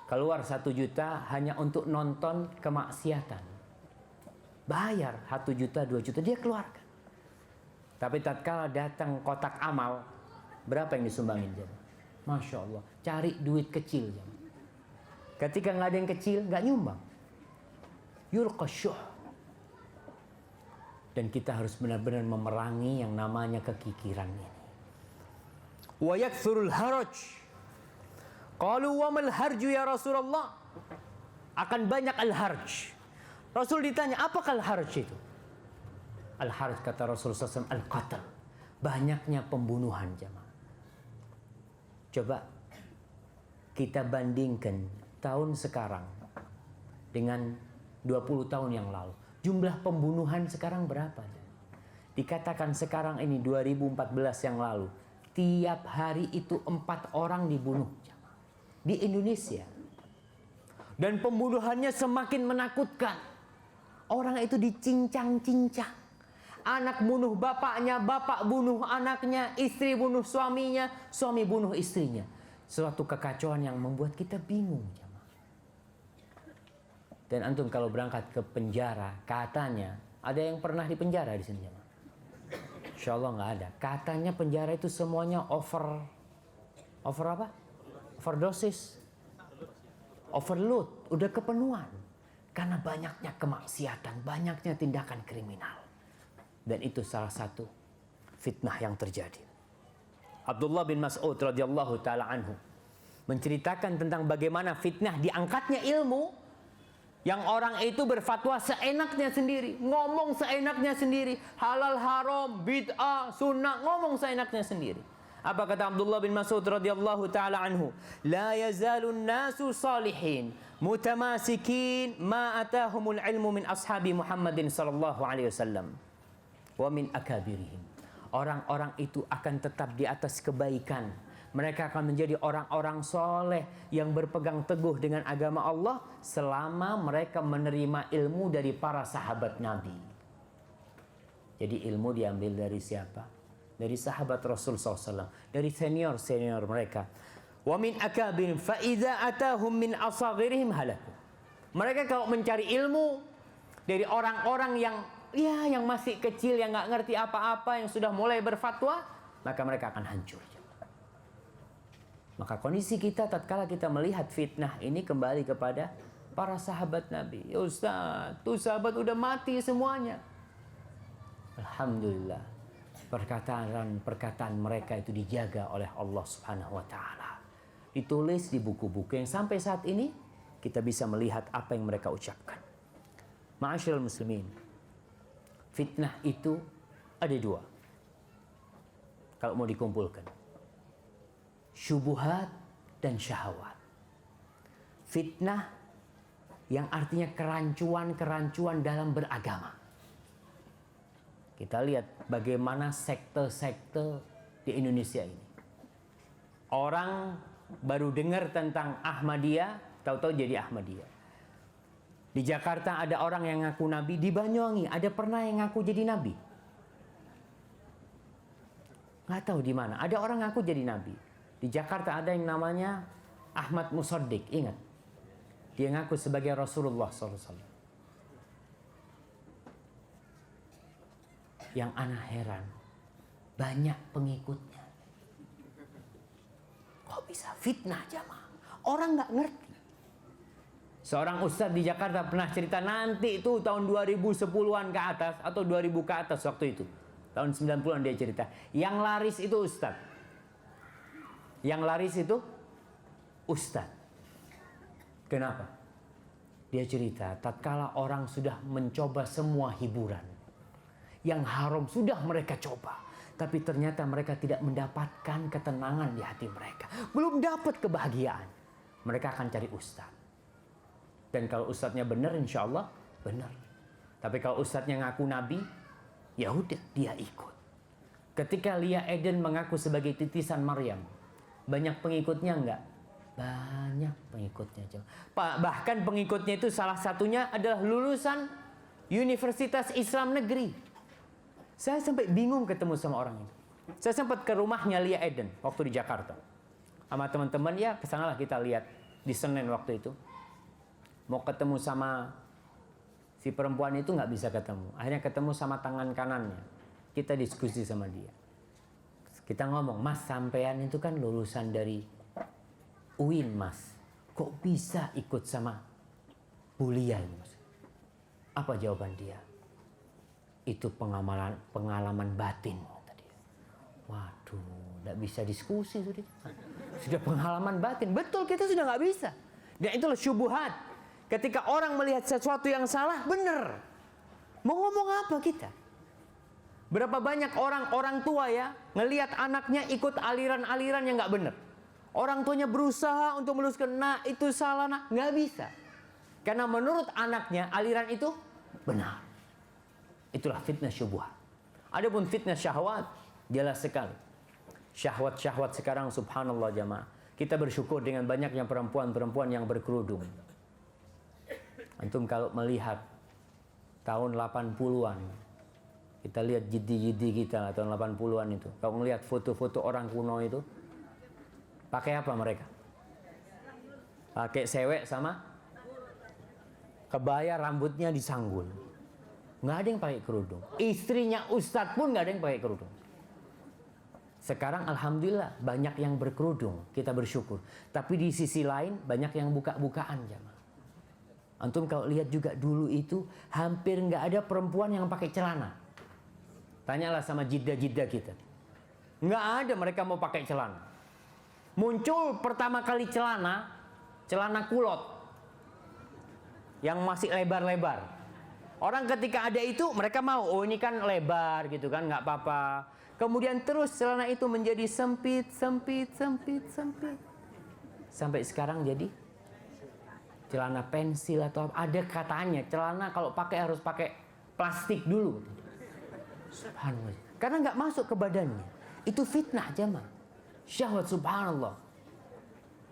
Keluar 1 juta hanya untuk nonton kemaksiatan. Bayar 1 juta, 2 juta dia keluarkan. Tapi tatkala datang kotak amal, berapa yang disumbangin jamaah? Masya Allah, cari duit kecil. Ketika nggak ada yang kecil, nggak nyumbang. yulqasyuh. Dan kita harus benar-benar memerangi yang namanya kekikiran ini. Wa yakthurul haraj. Qalu wa mal harju ya Rasulullah? Akan banyak al-harj. Rasul ditanya, apakah al-harj itu? Al-harj kata Rasulullah SAW, al-qatl. Banyaknya pembunuhan jemaah. Coba kita bandingkan tahun sekarang dengan 20 tahun yang lalu. Jumlah pembunuhan sekarang berapa? Dikatakan sekarang ini 2014 yang lalu, tiap hari itu 4 orang dibunuh di Indonesia. Dan pembunuhannya semakin menakutkan. Orang itu dicincang-cincang. Anak bunuh bapaknya, bapak bunuh anaknya, istri bunuh suaminya, suami bunuh istrinya. Suatu kekacauan yang membuat kita bingung. Dan antum kalau berangkat ke penjara, katanya ada yang pernah di penjara di sini. Insya Allah nggak ada. Katanya penjara itu semuanya over apa? Overdosis, overload, udah kepenuhan. Karena banyaknya kemaksiatan, banyaknya tindakan kriminal. Dan itu salah satu fitnah yang terjadi. Abdullah bin Mas'ud radhiyallahu taala anhu menceritakan tentang bagaimana fitnah diangkatnya ilmu, yang orang itu berfatwa seenaknya sendiri, ngomong seenaknya sendiri, halal haram, bid'ah, sunnah, ngomong seenaknya sendiri. Apa kata Abdullah bin Mas'ud radhiyallahu taala anhu? La yazalun nasu salihin mutamasikin ma atahumul ilmu min ashabi Muhammadin sallallahu alaihi wasallam wa min akabirihim. Orang-orang itu akan tetap di atas kebaikan. Mereka akan menjadi orang-orang soleh yang berpegang teguh dengan agama Allah selama mereka menerima ilmu dari para sahabat Nabi. Jadi ilmu diambil dari siapa? Dari sahabat Rasul SAW, dari senior-senior mereka. Wa min akabirihim fa idza atahum min asaghirihim halaku. Mereka kalau mencari ilmu dari orang-orang yang masih kecil, yang nggak ngerti apa-apa, yang sudah mulai berfatwa, maka mereka akan hancur. Maka kondisi kita tatkala kita melihat fitnah ini kembali kepada para sahabat Nabi. Ya Ustaz, tuh sahabat udah mati semuanya. Alhamdulillah, perkataan mereka itu dijaga oleh Allah Subhanahu wa taala. Ditulis di buku-buku yang sampai saat ini kita bisa melihat apa yang mereka ucapkan. Ma'asyiral muslimin, fitnah itu ada 2. Kalau mau dikumpulkan, syubuhat dan syahwat. Fitnah yang artinya kerancuan-kerancuan dalam beragama. Kita lihat bagaimana sekte-sekte di Indonesia ini. Orang baru dengar tentang Ahmadiyah, tahu-tahu jadi Ahmadiyah. Di Jakarta ada orang yang ngaku nabi, di Banyuwangi ada pernah yang ngaku jadi nabi. Nggak tahu di mana, ada orang ngaku jadi nabi. Di Jakarta ada yang namanya Ahmad Musaddiq, ingat. Dia ngaku sebagai Rasulullah SAW. Yang ana heran, banyak pengikutnya. Kok bisa fitnah jamaah? Orang nggak ngerti. Seorang ustadz di Jakarta pernah cerita, nanti itu tahun 2010-an ke atas atau 2000 ke atas waktu itu. Tahun 90-an dia cerita. Yang laris itu ustadz. Yang laris itu ustadz. Kenapa? Dia cerita, tatkala orang sudah mencoba semua hiburan, yang haram sudah mereka coba, tapi ternyata mereka tidak mendapatkan ketenangan di hati mereka, belum dapat kebahagiaan, mereka akan cari ustadz. Dan kalau ustadznya benar, insya Allah benar. Tapi kalau ustadznya ngaku nabi, ya udah dia ikut. Ketika Lia Eden mengaku sebagai titisan Maryam, banyak pengikutnya enggak? Banyak pengikutnya. Bahkan pengikutnya itu salah satunya adalah lulusan Universitas Islam Negeri. Saya sampai bingung ketemu sama orang itu. Saya sempat ke rumahnya Lia Eden waktu di Jakarta. Sama teman-teman, ya kesanalah kita lihat di Senin waktu itu. Mau ketemu sama si perempuan itu nggak bisa ketemu. Akhirnya ketemu sama tangan kanannya. Kita diskusi sama dia. Kita ngomong, Mas, sampean itu kan lulusan dari UIN, Mas. Kok bisa ikut sama Bu Lia ini, Mas? Apa jawaban dia? Itu pengalaman batin, kata dia. Waduh, tidak bisa diskusi sudah pengalaman batin. Betul, kita sudah nggak bisa. Dan itulah syubhat. Ketika orang melihat sesuatu yang salah, benar. Mau ngomong apa kita? Berapa banyak orang tua ya ngelihat anaknya ikut aliran-aliran yang nggak benar. Orang tuanya berusaha untuk meluruskan, nah itu salah, nah nggak bisa. Karena menurut anaknya aliran itu benar. Itulah fitnah syubhat. Adapun fitnah syahwat, jelas sekali. Syahwat-syahwat sekarang subhanallah jamaah. Kita bersyukur dengan banyaknya perempuan-perempuan yang berkerudung. Antum kalau melihat tahun 80-an, kita lihat jiddi-jiddi kita tahun 80-an itu. Kalau melihat foto-foto orang kuno itu, pakai apa mereka? Pakai sewek sama kebaya, rambutnya disanggul. Nggak ada yang pakai kerudung. Istrinya ustadz pun nggak ada yang pakai kerudung. Sekarang alhamdulillah banyak yang berkerudung, kita bersyukur. Tapi di sisi lain banyak yang buka-bukaan jamaah. Antum kalau lihat juga dulu itu hampir nggak ada perempuan yang pakai celana. Tanyalah sama jidda-jidda kita. Nggak ada mereka mau pakai celana. Muncul pertama kali celana kulot. Yang masih lebar-lebar. Orang ketika ada itu mereka mau, oh ini kan lebar gitu kan, nggak apa-apa. Kemudian terus celana itu menjadi sempit. Sampai sekarang jadi celana pensil atau apa. Ada katanya celana kalau pakai harus pakai plastik dulu. Subhanallah. Karena nggak masuk ke badannya. Itu fitnah jamaah. Syahwat subhanallah.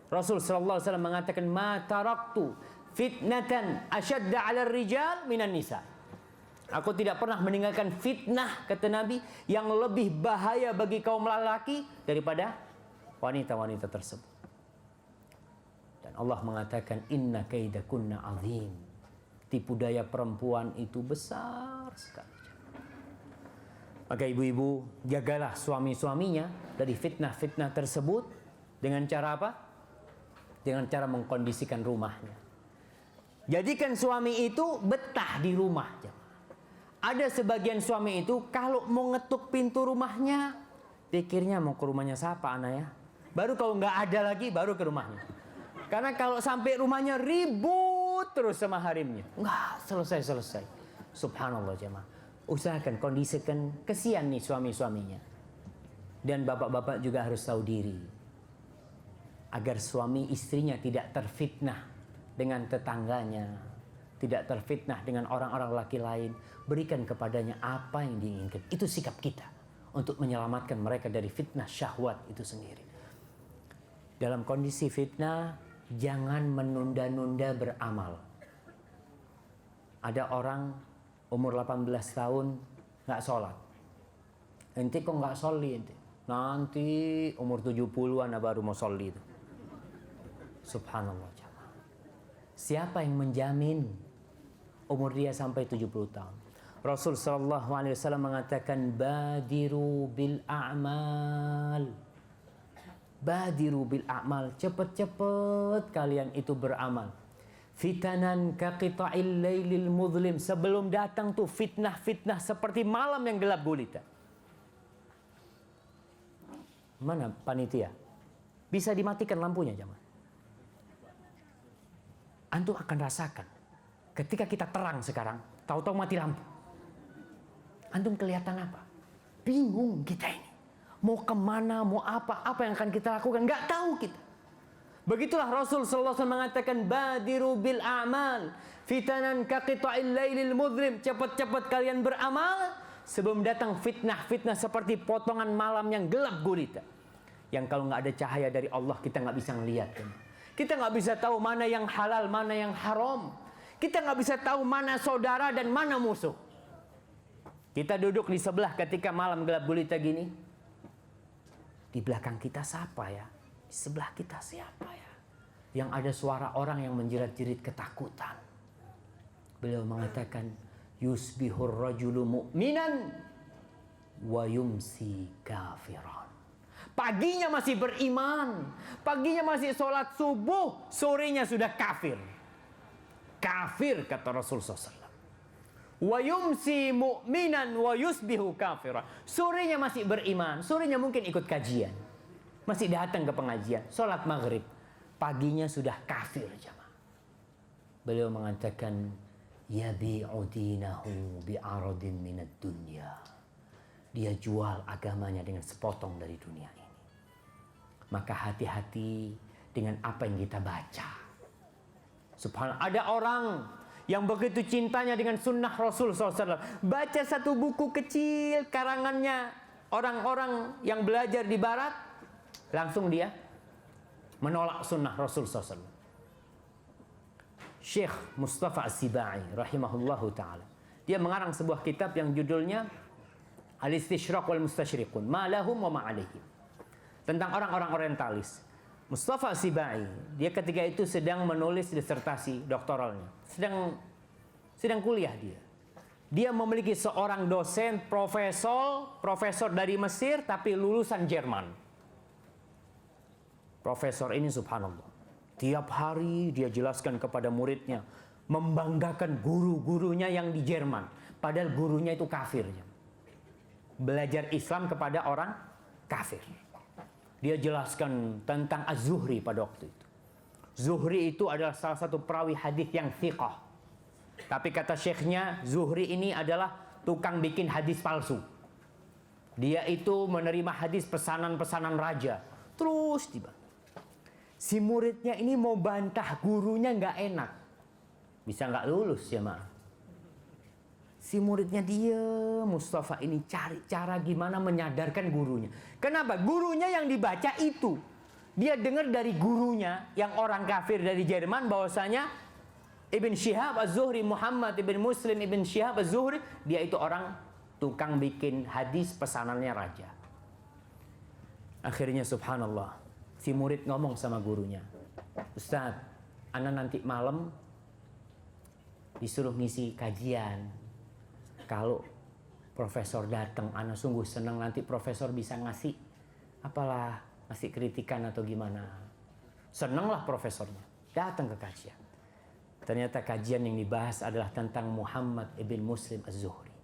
Rasul sallallahu alaihi wasallam mengatakan, "Ma taraktu fitnatan asyadda 'ala rijal minan nisa." Aku tidak pernah meninggalkan fitnah, kata Nabi, yang lebih bahaya bagi kaum lelaki daripada wanita-wanita tersebut. Dan Allah mengatakan, inna kaidakunna azim. Tipu daya perempuan itu besar sekali. Maka ibu-ibu, jagalah suami-suaminya dari fitnah-fitnah tersebut. Dengan cara apa? Dengan cara mengkondisikan rumahnya. Jadikan suami itu betah di rumah. Ada sebagian suami itu kalau mau ngetuk pintu rumahnya, pikirnya mau ke rumahnya siapa anak ya. Baru kalau nggak ada lagi, baru ke rumahnya. Karena kalau sampai rumahnya ribut terus sama harimnya. Nggak selesai-selesai. Subhanallah jemaah. Usahakan, kondisikan, kesian nih suami-suaminya. Dan bapak-bapak juga harus tahu diri. Agar suami istrinya tidak terfitnah dengan tetangganya. Tidak terfitnah dengan orang-orang laki lain. Berikan kepadanya apa yang diinginkan. Itu sikap kita untuk menyelamatkan mereka dari fitnah syahwat itu sendiri. Dalam kondisi fitnah, jangan menunda-nunda beramal. Ada orang umur 18 tahun nggak sholat. Ente kok nggak sholli ente? Nanti umur 70-an baru mau sholli itu. Subhanallah. Siapa yang menjamin umur dia sampai 70 tahun? Rasul sallallahu alaihi wasallam mengatakan, badiru bil a'mal. Badiru bil a'mal. Cepat-cepat kalian itu beramal. Fitanan kaqita'il lailil muzlim. Sebelum datang tuh fitnah-fitnah seperti malam yang gelap gulita. Mana panitia? Bisa dimatikan lampunya jemaah. Antum akan rasakan ketika kita terang sekarang, tahu-tahu mati lampu. Antum kelihatan apa? Bingung kita ini. Mau kemana, mau apa yang akan kita lakukan, nggak tahu kita. Begitulah Rasul sallallahu alaihi wasallam mengatakan, badiru bil a'mal fitanan kaqita'il lailil muzlim. Cepat-cepat kalian beramal sebelum datang fitnah-fitnah seperti potongan malam yang gelap gulita. Yang kalau nggak ada cahaya dari Allah, kita nggak bisa ngelihat. Kita nggak bisa tahu mana yang halal, mana yang haram. Kita nggak bisa tahu mana saudara dan mana musuh. Kita duduk di sebelah ketika malam gelap gulita gini. Di belakang kita siapa ya? Di sebelah kita siapa ya? Yang ada suara orang yang menjerit-jerit ketakutan. Beliau mengatakan, yusbihur rajulu mu'minan wa yumsi kafiran. Paginya masih beriman, paginya masih sholat subuh, sorenya sudah kafir. Kafir kata Rasulullah SAW. wa yumsi mu'minan wa yusbihu kafira. Sorenya masih beriman, sorenya mungkin ikut kajian, masih datang ke pengajian, sholat maghrib, paginya sudah kafir jamaah. Beliau mengatakan, yabi'u dinahu bi'aradin minad dunya. Dia jual agamanya dengan sepotong dari dunia ini. Maka hati-hati dengan apa yang kita baca. Subhanallah, ada orang yang begitu cintanya dengan sunnah Rasul SAW. Baca satu buku kecil karangannya orang-orang yang belajar di barat, langsung dia menolak sunnah Rasul SAW. Syekh Mustafa As-Sibai rahimahullahu ta'ala, dia mengarang sebuah kitab yang judulnya Al-Istishraq wal Mustashriqun, Ma lahum wa ma alaihim, tentang orang-orang orientalis. Mustafa As-Sibai, dia ketika itu sedang menulis disertasi doktoralnya, sedang kuliah dia. Dia memiliki seorang dosen profesor dari Mesir tapi lulusan Jerman. Profesor ini subhanallah, tiap hari dia jelaskan kepada muridnya, membanggakan guru-gurunya yang di Jerman, padahal gurunya itu kafirnya. Belajar Islam kepada orang kafir. Dia jelaskan tentang Az-Zuhri pada waktu itu. Zuhri itu adalah salah satu perawi hadis yang thiqah. Tapi kata syekhnya, Zuhri ini adalah tukang bikin hadis palsu. Dia itu menerima hadis pesanan-pesanan raja. Terus tiba. Si muridnya ini mau bantah gurunya nggak enak. Bisa nggak lulus ya ma. Si muridnya dia, Mustafa ini cari cara gimana menyadarkan gurunya. Kenapa? Gurunya yang dibaca itu. Dia dengar dari gurunya yang orang kafir dari Jerman bahwasanya Ibn Shihab Az-Zuhri, Muhammad Ibn Muslim Ibn Shihab Az-Zuhri, dia itu orang tukang bikin hadis pesanannya raja. Akhirnya subhanallah, si murid ngomong sama gurunya, Ustaz, ana nanti malam disuruh ngisi kajian. Kalau profesor datang, ana sungguh senang nanti profesor bisa ngasih kritikan atau gimana. Senanglah profesornya datang ke kajian. Ternyata kajian yang dibahas adalah tentang Muhammad ibn Muslim Az-Zuhri.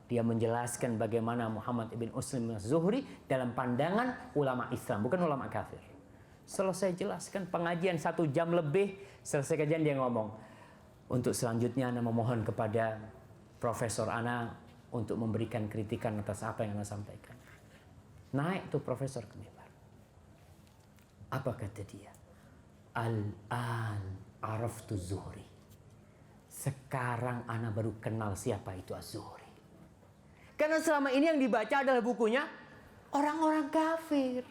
Dia menjelaskan bagaimana Muhammad ibn Muslim Az-Zuhri dalam pandangan ulama Islam, bukan ulama kafir. Selesai jelaskan pengajian 1 jam lebih, selesai kajian dia ngomong, untuk selanjutnya ana memohon kepada Profesor ana untuk memberikan kritikan atas apa yang ana sampaikan. Naik tuh profesor ke mimbar. Apa kata dia? Al-an araftu Zuhri. Sekarang ana baru kenal siapa itu Az-Zuhri. Karena selama ini yang dibaca adalah bukunya orang-orang kafir.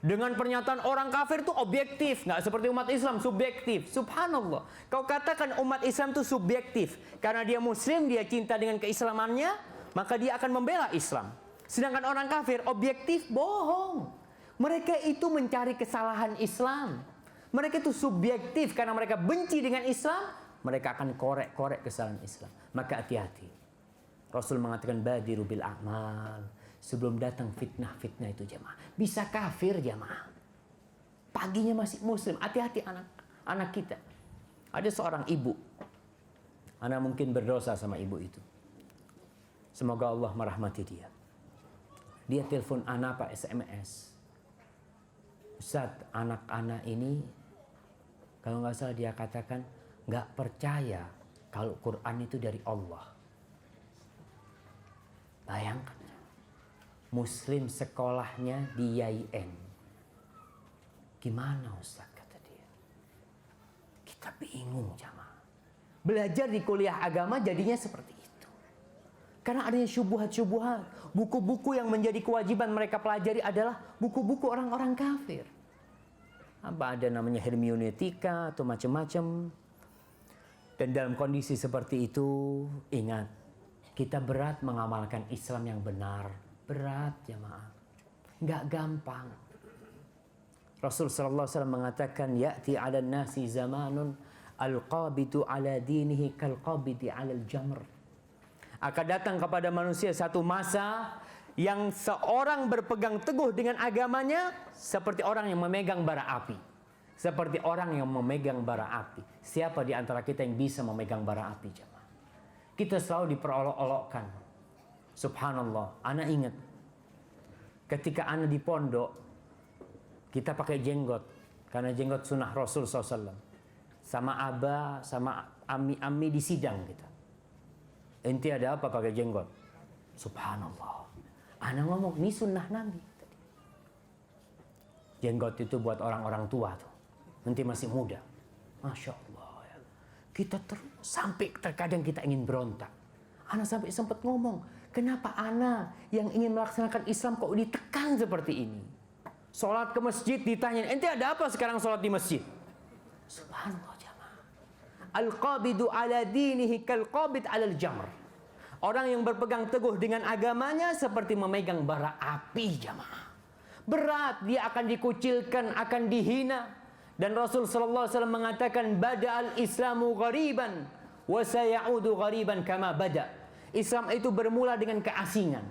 Dengan pernyataan orang kafir itu objektif, nggak seperti umat Islam subjektif. Subhanallah. Kau katakan umat Islam itu subjektif karena dia Muslim, dia cinta dengan keislamannya, maka dia akan membela Islam. Sedangkan orang kafir objektif, bohong. Mereka itu mencari kesalahan Islam. Mereka itu subjektif karena mereka benci dengan Islam, mereka akan korek-korek kesalahan Islam. Maka hati-hati. Rasul mengatakan badiru bil a'mal. Sebelum datang fitnah-fitnah itu jemaah. Bisa kafir jemaah. Paginya masih Muslim. Hati-hati anak kita. Ada seorang ibu. Anak mungkin berdosa sama ibu itu. Semoga Allah merahmati dia. Dia telepon anak pak SMS. Ustaz, anak-anak ini kalau nggak salah dia katakan nggak percaya kalau Quran itu dari Allah. Bayangkan. Muslim sekolahnya di YIN. Gimana Ustaz kata dia? Kita bingung jamaah. Belajar di kuliah agama jadinya seperti itu. Karena adanya syubhat-syubhat. Buku-buku yang menjadi kewajiban mereka pelajari adalah buku-buku orang-orang kafir. Apa ada namanya hermeneutika atau macam-macam. Dan dalam kondisi seperti itu, ingat, kita berat mengamalkan Islam yang benar. Berat jemaah, nggak gampang. Rasul sallallahu alaihi wasallam mengatakan, ya'ti 'alan nasi zamanun al-qabidu 'ala dinihi kal-qabidi 'alal jamr. Akan datang kepada manusia satu masa yang seorang berpegang teguh dengan agamanya seperti orang yang memegang bara api. Seperti orang yang memegang bara api. Siapa di antara kita yang bisa memegang bara api jemaah? Kita selalu diperolok-olokkan. Subhanallah, ana ingat ketika ana di pondok, kita pakai jenggot karena jenggot sunnah Rasul SAW. Sama abah, sama ami-ami di sidang kita. Enti ada apa pakai jenggot? Subhanallah. Ana ngomong, ini sunnah Nabi. Jenggot itu buat orang-orang tua tuh. Nanti masih muda. Masya Allah. Ya. Kita sampai terkadang kita ingin berontak. Ana sampai sempat ngomong, kenapa ana yang ingin melaksanakan Islam kok ditekan seperti ini? Sholat ke masjid ditanya, ente ada apa sekarang sholat di masjid? Subhanallah jamaah. Al-qabidu ala dinihi kal-qabid ala al-jamr. Orang yang berpegang teguh dengan agamanya seperti memegang bara api jamaah. Berat, dia akan dikucilkan, akan dihina. Dan Rasul sallallahu alaihi wasallam mengatakan bada'al islamu ghariban wa sayaudu ghariban kama bada. Islam itu bermula dengan keasingan.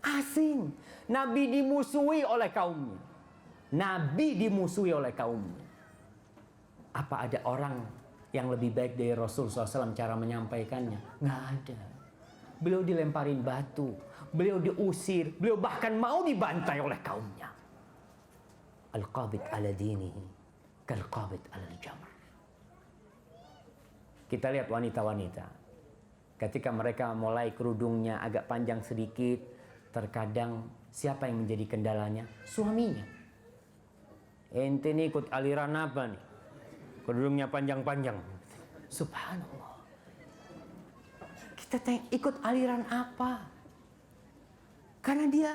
Asing. Nabi dimusuhi oleh kaumnya. Nabi dimusuhi oleh kaumnya. Apa ada orang yang lebih baik dari Rasul SAW cara menyampaikannya? Nggak ada. Beliau dilemparin batu. Beliau diusir. Beliau bahkan mau dibantai oleh kaumnya. Al-qabid ala dinihi. Kal-qabid ala al-jamr. Kita lihat wanita-wanita. Ketika mereka mulai kerudungnya agak panjang sedikit, terkadang siapa yang menjadi kendalanya? Suaminya. Ente ini ikut aliran apa nih? Kerudungnya panjang-panjang. Subhanallah. Kita ikut aliran apa? Karena dia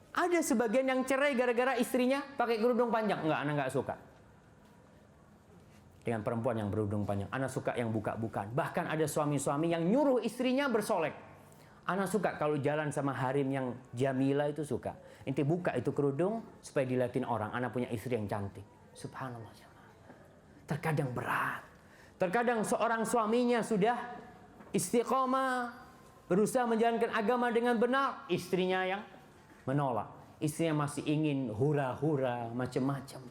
ada sebagian yang cerai gara-gara istrinya pakai kerudung panjang. Enggak, anak enggak suka. Dengan perempuan yang berkerudung panjang. Anak suka yang buka-bukaan. Bahkan ada suami-suami yang nyuruh istrinya bersolek. Anak suka kalau jalan sama harim yang Jamila itu suka. Inti buka itu kerudung supaya dilihatin orang. Anak punya istri yang cantik. Subhanallah. Terkadang berat. Terkadang seorang suaminya sudah istiqomah. Berusaha menjalankan agama dengan benar. Istrinya yang menolak. Istrinya masih ingin hura-hura macam-macam.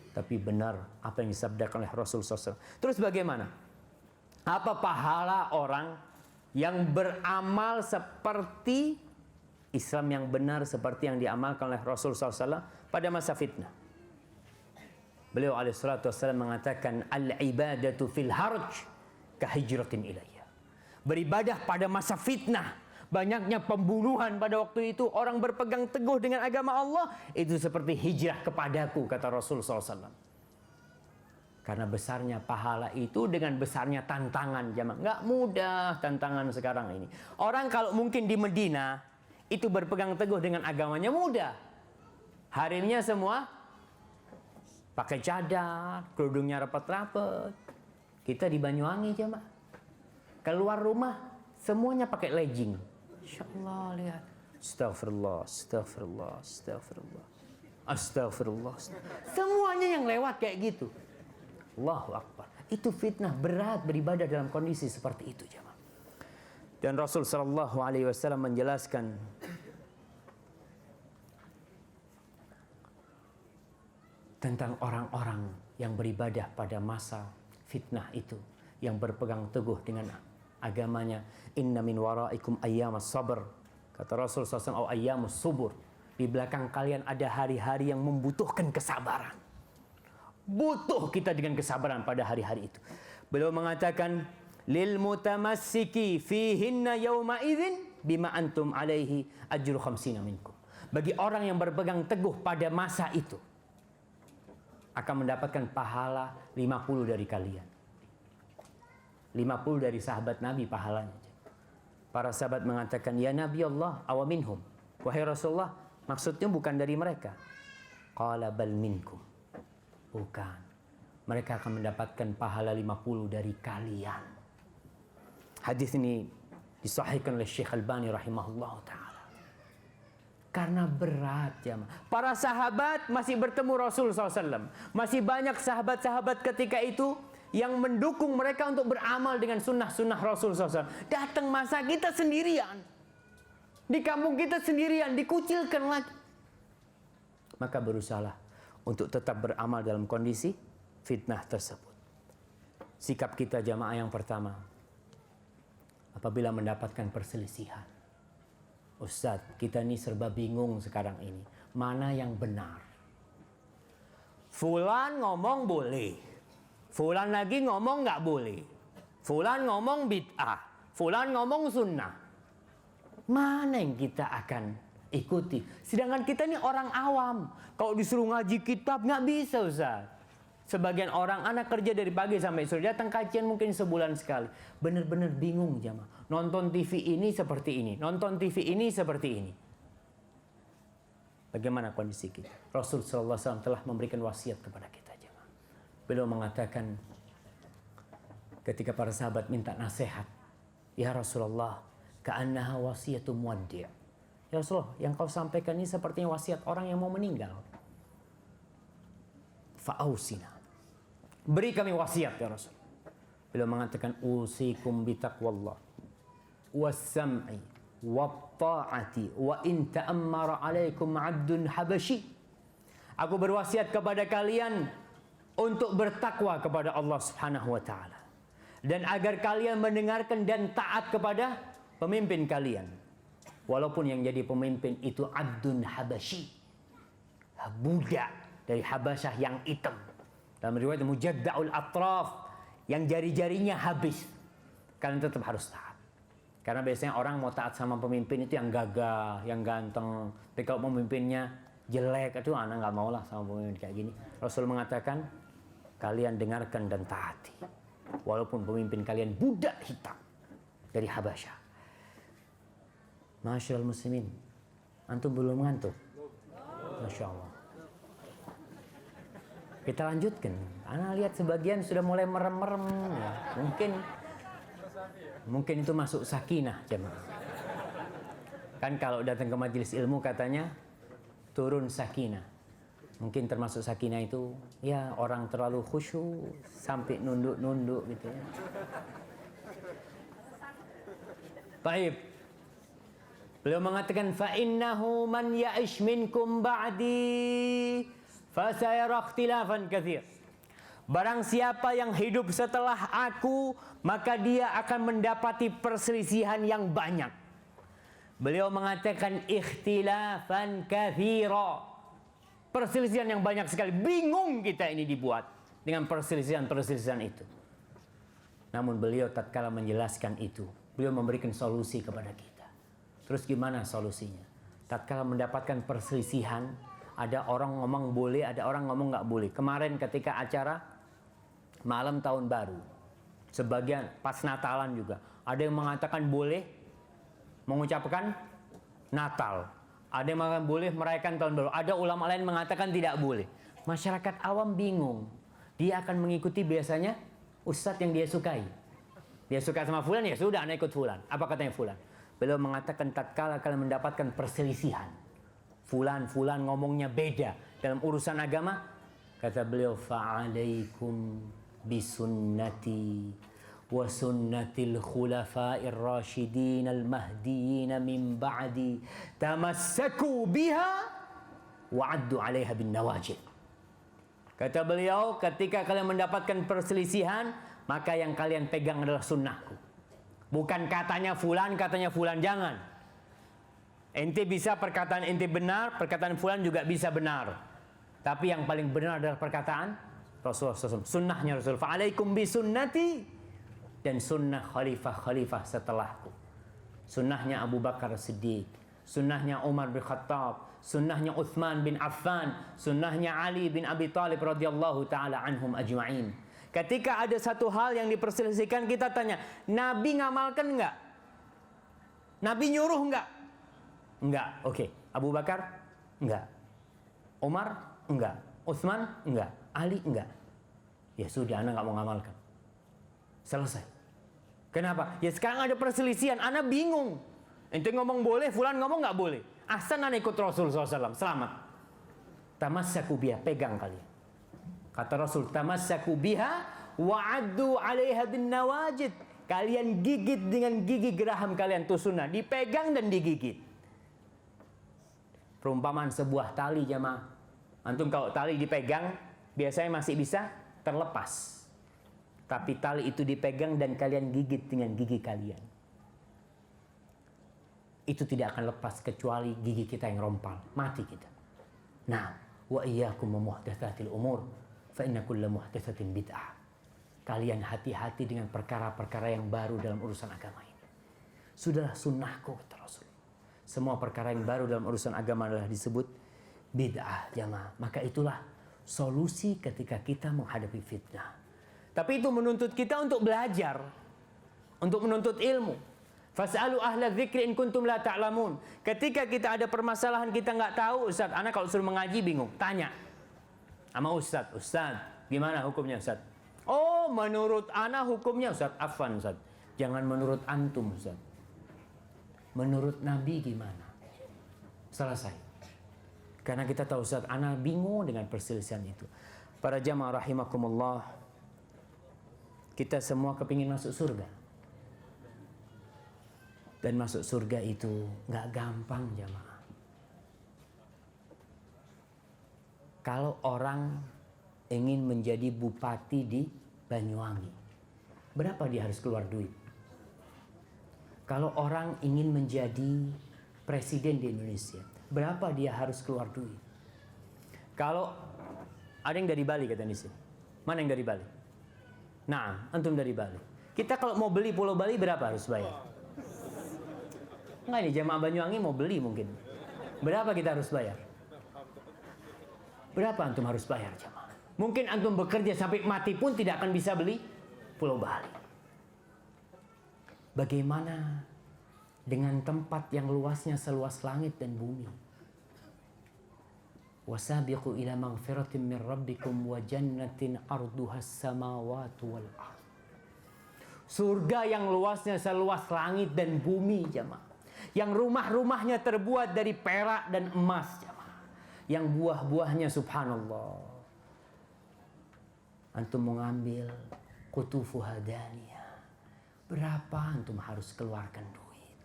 Tapi benar apa yang disabdakan oleh Rasul SAW. Terus bagaimana? Apa pahala orang yang beramal seperti Islam yang benar seperti yang diamalkan oleh Rasul SAW pada masa fitnah? Beliau alaihissalatu wassalam mengatakan al-ibadatu fil harj kahijratin ilayya. Beribadah pada masa fitnah, banyaknya pembunuhan pada waktu itu, orang berpegang teguh dengan agama Allah, itu seperti hijrah kepadaku, kata Rasul SAW. Karena besarnya pahala itu dengan besarnya tantangan jamaah. Nggak mudah tantangan sekarang ini. Orang kalau mungkin di Medina itu berpegang teguh dengan agamanya mudah. Harimnya semua pakai cadar, kerudungnya rapat-rapat. Kita di Banyuwangi jamaah. Keluar rumah semuanya pakai legging. Insya Allah lihat. Astagfirullah, astagfirullah, astagfirullah, astagfirullah. Semuanya yang lewat kayak gitu. Allahu Akbar. Itu fitnah berat beribadah dalam kondisi seperti itu jemaah. Dan Rasul sallallahu alaihi wasallam menjelaskan tentang orang-orang yang beribadah pada masa fitnah itu, yang berpegang teguh dengan agamanya. Inna min waraikum ayyamas sabr, kata Rasul SAW, atau ayyamus subur. Di belakang kalian ada hari-hari yang membutuhkan kesabaran. Butuh kita dengan kesabaran pada hari-hari itu. Beliau mengatakan lil mutamassiki fihinna yawma idzin bima antum alaihi ajru 50 minkum. Bagi orang yang berpegang teguh pada masa itu akan mendapatkan pahala 50 dari kalian. 50 dari sahabat Nabi pahalanya. Para sahabat mengatakan, ya Nabi Allah, awa minhum. Wahai Rasulullah, maksudnya bukan dari mereka. Qala bal minkum. Bukan. Mereka akan mendapatkan pahala 50 dari kalian. Hadis ini disahihkan oleh Syekh Albani rahimahullah ta'ala. Karena berat jamaah. Para sahabat masih bertemu Rasul SAW. Masih banyak sahabat-sahabat ketika itu yang mendukung mereka untuk beramal dengan sunnah-sunnah Rasul SAW. Datang masa kita sendirian. Di kampung kita sendirian, dikucilkan lagi. Maka berusahalah untuk tetap beramal dalam kondisi fitnah tersebut. Sikap kita jamaah yang pertama, apabila mendapatkan perselisihan. Ustadz, kita ini serba bingung sekarang ini. Mana yang benar? Fulan ngomong boleh. Fulan lagi ngomong nggak boleh. Fulan ngomong bid'ah. Fulan ngomong sunnah. Mana yang kita akan ikuti? Sedangkan kita ini orang awam. Kalau disuruh ngaji kitab nggak bisa, Ustaz. Sebagian orang, anak kerja dari pagi sampai sore, datang kajian mungkin sebulan sekali. Benar-benar bingung jamaah. Nonton TV ini seperti ini, nonton TV ini seperti ini. Bagaimana kondisi kita? Rasul SAW telah memberikan wasiat kepada kita jamaah. Beliau mengatakan ketika para sahabat minta nasihat, ya Rasulullah, ka'annaha wasiyatu muwaddi'. Ya Rasulullah, yang kau sampaikan ini sepertinya wasiat orang yang mau meninggal. Fa'ausina. Beri kami wasiat ya Rasul. Beliau mengatakan usikum bitaqwallah was-sam'i wat-ta'ati wa in ta'ammara 'alaikum 'abdun habasyi. Aku berwasiat kepada kalian untuk bertakwa kepada Allah Subhanahu wa taala dan agar kalian mendengarkan dan taat kepada pemimpin kalian. Walaupun yang jadi pemimpin itu abdun habasyi, budak dari Habasyah yang hitam. Dalam riwayat mujadda'ul atraf, yang jari-jarinya habis. Kalian tetap harus taat. Karena biasanya orang mau taat sama pemimpin itu yang gagah, yang ganteng. Tapi kalau pemimpinnya jelek, itu anak nggak mau lah sama pemimpin kayak gini. Rasul mengatakan, kalian dengarkan dan taati. Walaupun pemimpin kalian budak hitam dari Habasyah. Masyaallah muslimin, antum belum ngantuk? Masya Allah. Kita lanjutkan. Ana lihat sebagian sudah mulai merem-merem. Ya. Mungkin itu masuk sakinah jemaah. Kan kalau datang ke majelis ilmu katanya turun sakinah. Mungkin termasuk sakinah itu ya orang terlalu khusyuk sampai nunduk-nunduk gitu ya. Baik. Beliau mengatakan fa innahu man ya'ish minkum ba'di fasayara ikhtilafan katsir. Barang siapa yang hidup setelah aku, maka dia akan mendapati perselisihan yang banyak. Beliau mengatakan ikhtilafan katsira. Perselisihan yang banyak sekali. Bingung kita ini dibuat dengan perselisihan-perselisihan itu. Namun beliau tatkala menjelaskan itu, beliau memberikan solusi kepada kita. Terus gimana solusinya? Tatkala mendapatkan perselisihan, ada orang ngomong boleh, ada orang ngomong nggak boleh. Kemarin ketika acara malam tahun baru, sebagian pas Natalan juga, ada yang mengatakan boleh mengucapkan Natal, ada yang mengatakan boleh merayakan tahun baru, ada ulama lain mengatakan tidak boleh. Masyarakat awam bingung, dia akan mengikuti biasanya ustadz yang dia sukai. Dia suka sama fulan, ya sudah, anak ikut fulan. Apa katanya fulan? Beliau mengatakan tatkala kalian mendapatkan perselisihan, fulan ngomongnya beda dalam urusan agama, kata beliau fa'alaikum bisunnati wa sunnatil khulafa'ir rasyidin al-mahdiyyin min ba'di tamassaku biha wa 'addu 'alaiha bin nawajid. Kata beliau, ketika kalian mendapatkan perselisihan, maka yang kalian pegang adalah sunnahku. Bukan katanya fulan, jangan. Ente bisa perkataan ente benar, perkataan fulan juga bisa benar. Tapi yang paling benar adalah perkataan Rasulullah SAW. Sunnahnya Rasul. Fa'alaikum bisunnati. Dan sunnah khalifah-khalifah setelahku. Sunnahnya Abu Bakar Siddiq. Sunnahnya Umar bin Khattab. Sunnahnya Uthman bin Affan. Sunnahnya Ali bin Abi Thalib radhiyallahu ta'ala anhum ajma'in. Ketika ada satu hal yang diperselisihkan, kita tanya, Nabi ngamalkan enggak? Nabi nyuruh enggak? Enggak, oke. Abu Bakar? Enggak. Umar? Enggak. Utsman? Enggak. Ali? Enggak. Ya sudah, anak enggak mau ngamalkan. Selesai. Kenapa? Ya sekarang ada perselisihan, anak bingung. Ente ngomong boleh, fulan ngomong enggak boleh. Ahsan anak ikut Rasul SAW, selamat. Tamassaku biha, pegang kalian. Kata Rasul, tamassaku biha wa'addu 'alaiha bin nawajid. Kalian gigit dengan gigi geraham kalian, itu sunnah. Dipegang dan digigit. Perumpamaan sebuah tali jamaah. Antum kalau tali dipegang, biasanya masih bisa terlepas. Tapi tali itu dipegang dan kalian gigit dengan gigi kalian. itu tidak akan lepas kecuali gigi kita yang rompal, mati kita. Nah, wa iyyakum muhdatsatil umur fa inna kulla muhdatsatin bid'ah. Kalian hati-hati dengan perkara-perkara yang baru dalam urusan agama ini. Sudahlah sunnahku, kata Rasul. Semua perkara yang baru dalam urusan agama adalah disebut bid'ah, jamaah. Maka itulah solusi ketika kita menghadapi fitnah. Tapi itu menuntut kita untuk belajar, untuk menuntut ilmu. Fas'alu ahla dzikri in kuntum la ta'lamun. Ketika kita ada permasalahan kita nggak tahu, Ustaz, ana kalau suruh mengaji bingung, tanya sama Ustaz, Ustaz, gimana hukumnya Ustaz? Oh, menurut ana hukumnya Ustaz. Afwan Ustaz, jangan menurut antum Ustaz. Menurut Nabi gimana? Selesai. Karena kita tahu Ustaz, ana bingung dengan perselisihan itu. Para jamaah rahimakumullah, kita semua kepingin masuk surga. Dan masuk surga itu nggak gampang, jamaah. Kalau orang ingin menjadi bupati di Banyuwangi, berapa dia harus keluar duit? Kalau orang ingin menjadi presiden di Indonesia, berapa dia harus keluar duit? Kalau ada yang dari Bali kata di sini. Mana yang dari Bali? Nah, antum dari Bali. Kita kalau mau beli Pulau Bali berapa harus bayar? Enggak, ini jamaah Banyuwangi mau beli mungkin. Berapa kita harus bayar? Berapa antum harus bayar, jamaah? Mungkin antum bekerja sampai mati pun tidak akan bisa beli Pulau Bali. Bagaimana dengan tempat yang luasnya seluas langit dan bumi? Wasabiqu ila maghfiratin min rabbikum wa jannatin arduhas samawati wal ardh. Surga yang luasnya seluas langit dan bumi, jamaah. Yang rumah-rumahnya terbuat dari perak dan emas, jamaah. Yang buah-buahnya subhanallah. Antum mengambil kutufu hadaniyah, berapa antum harus keluarkan duit?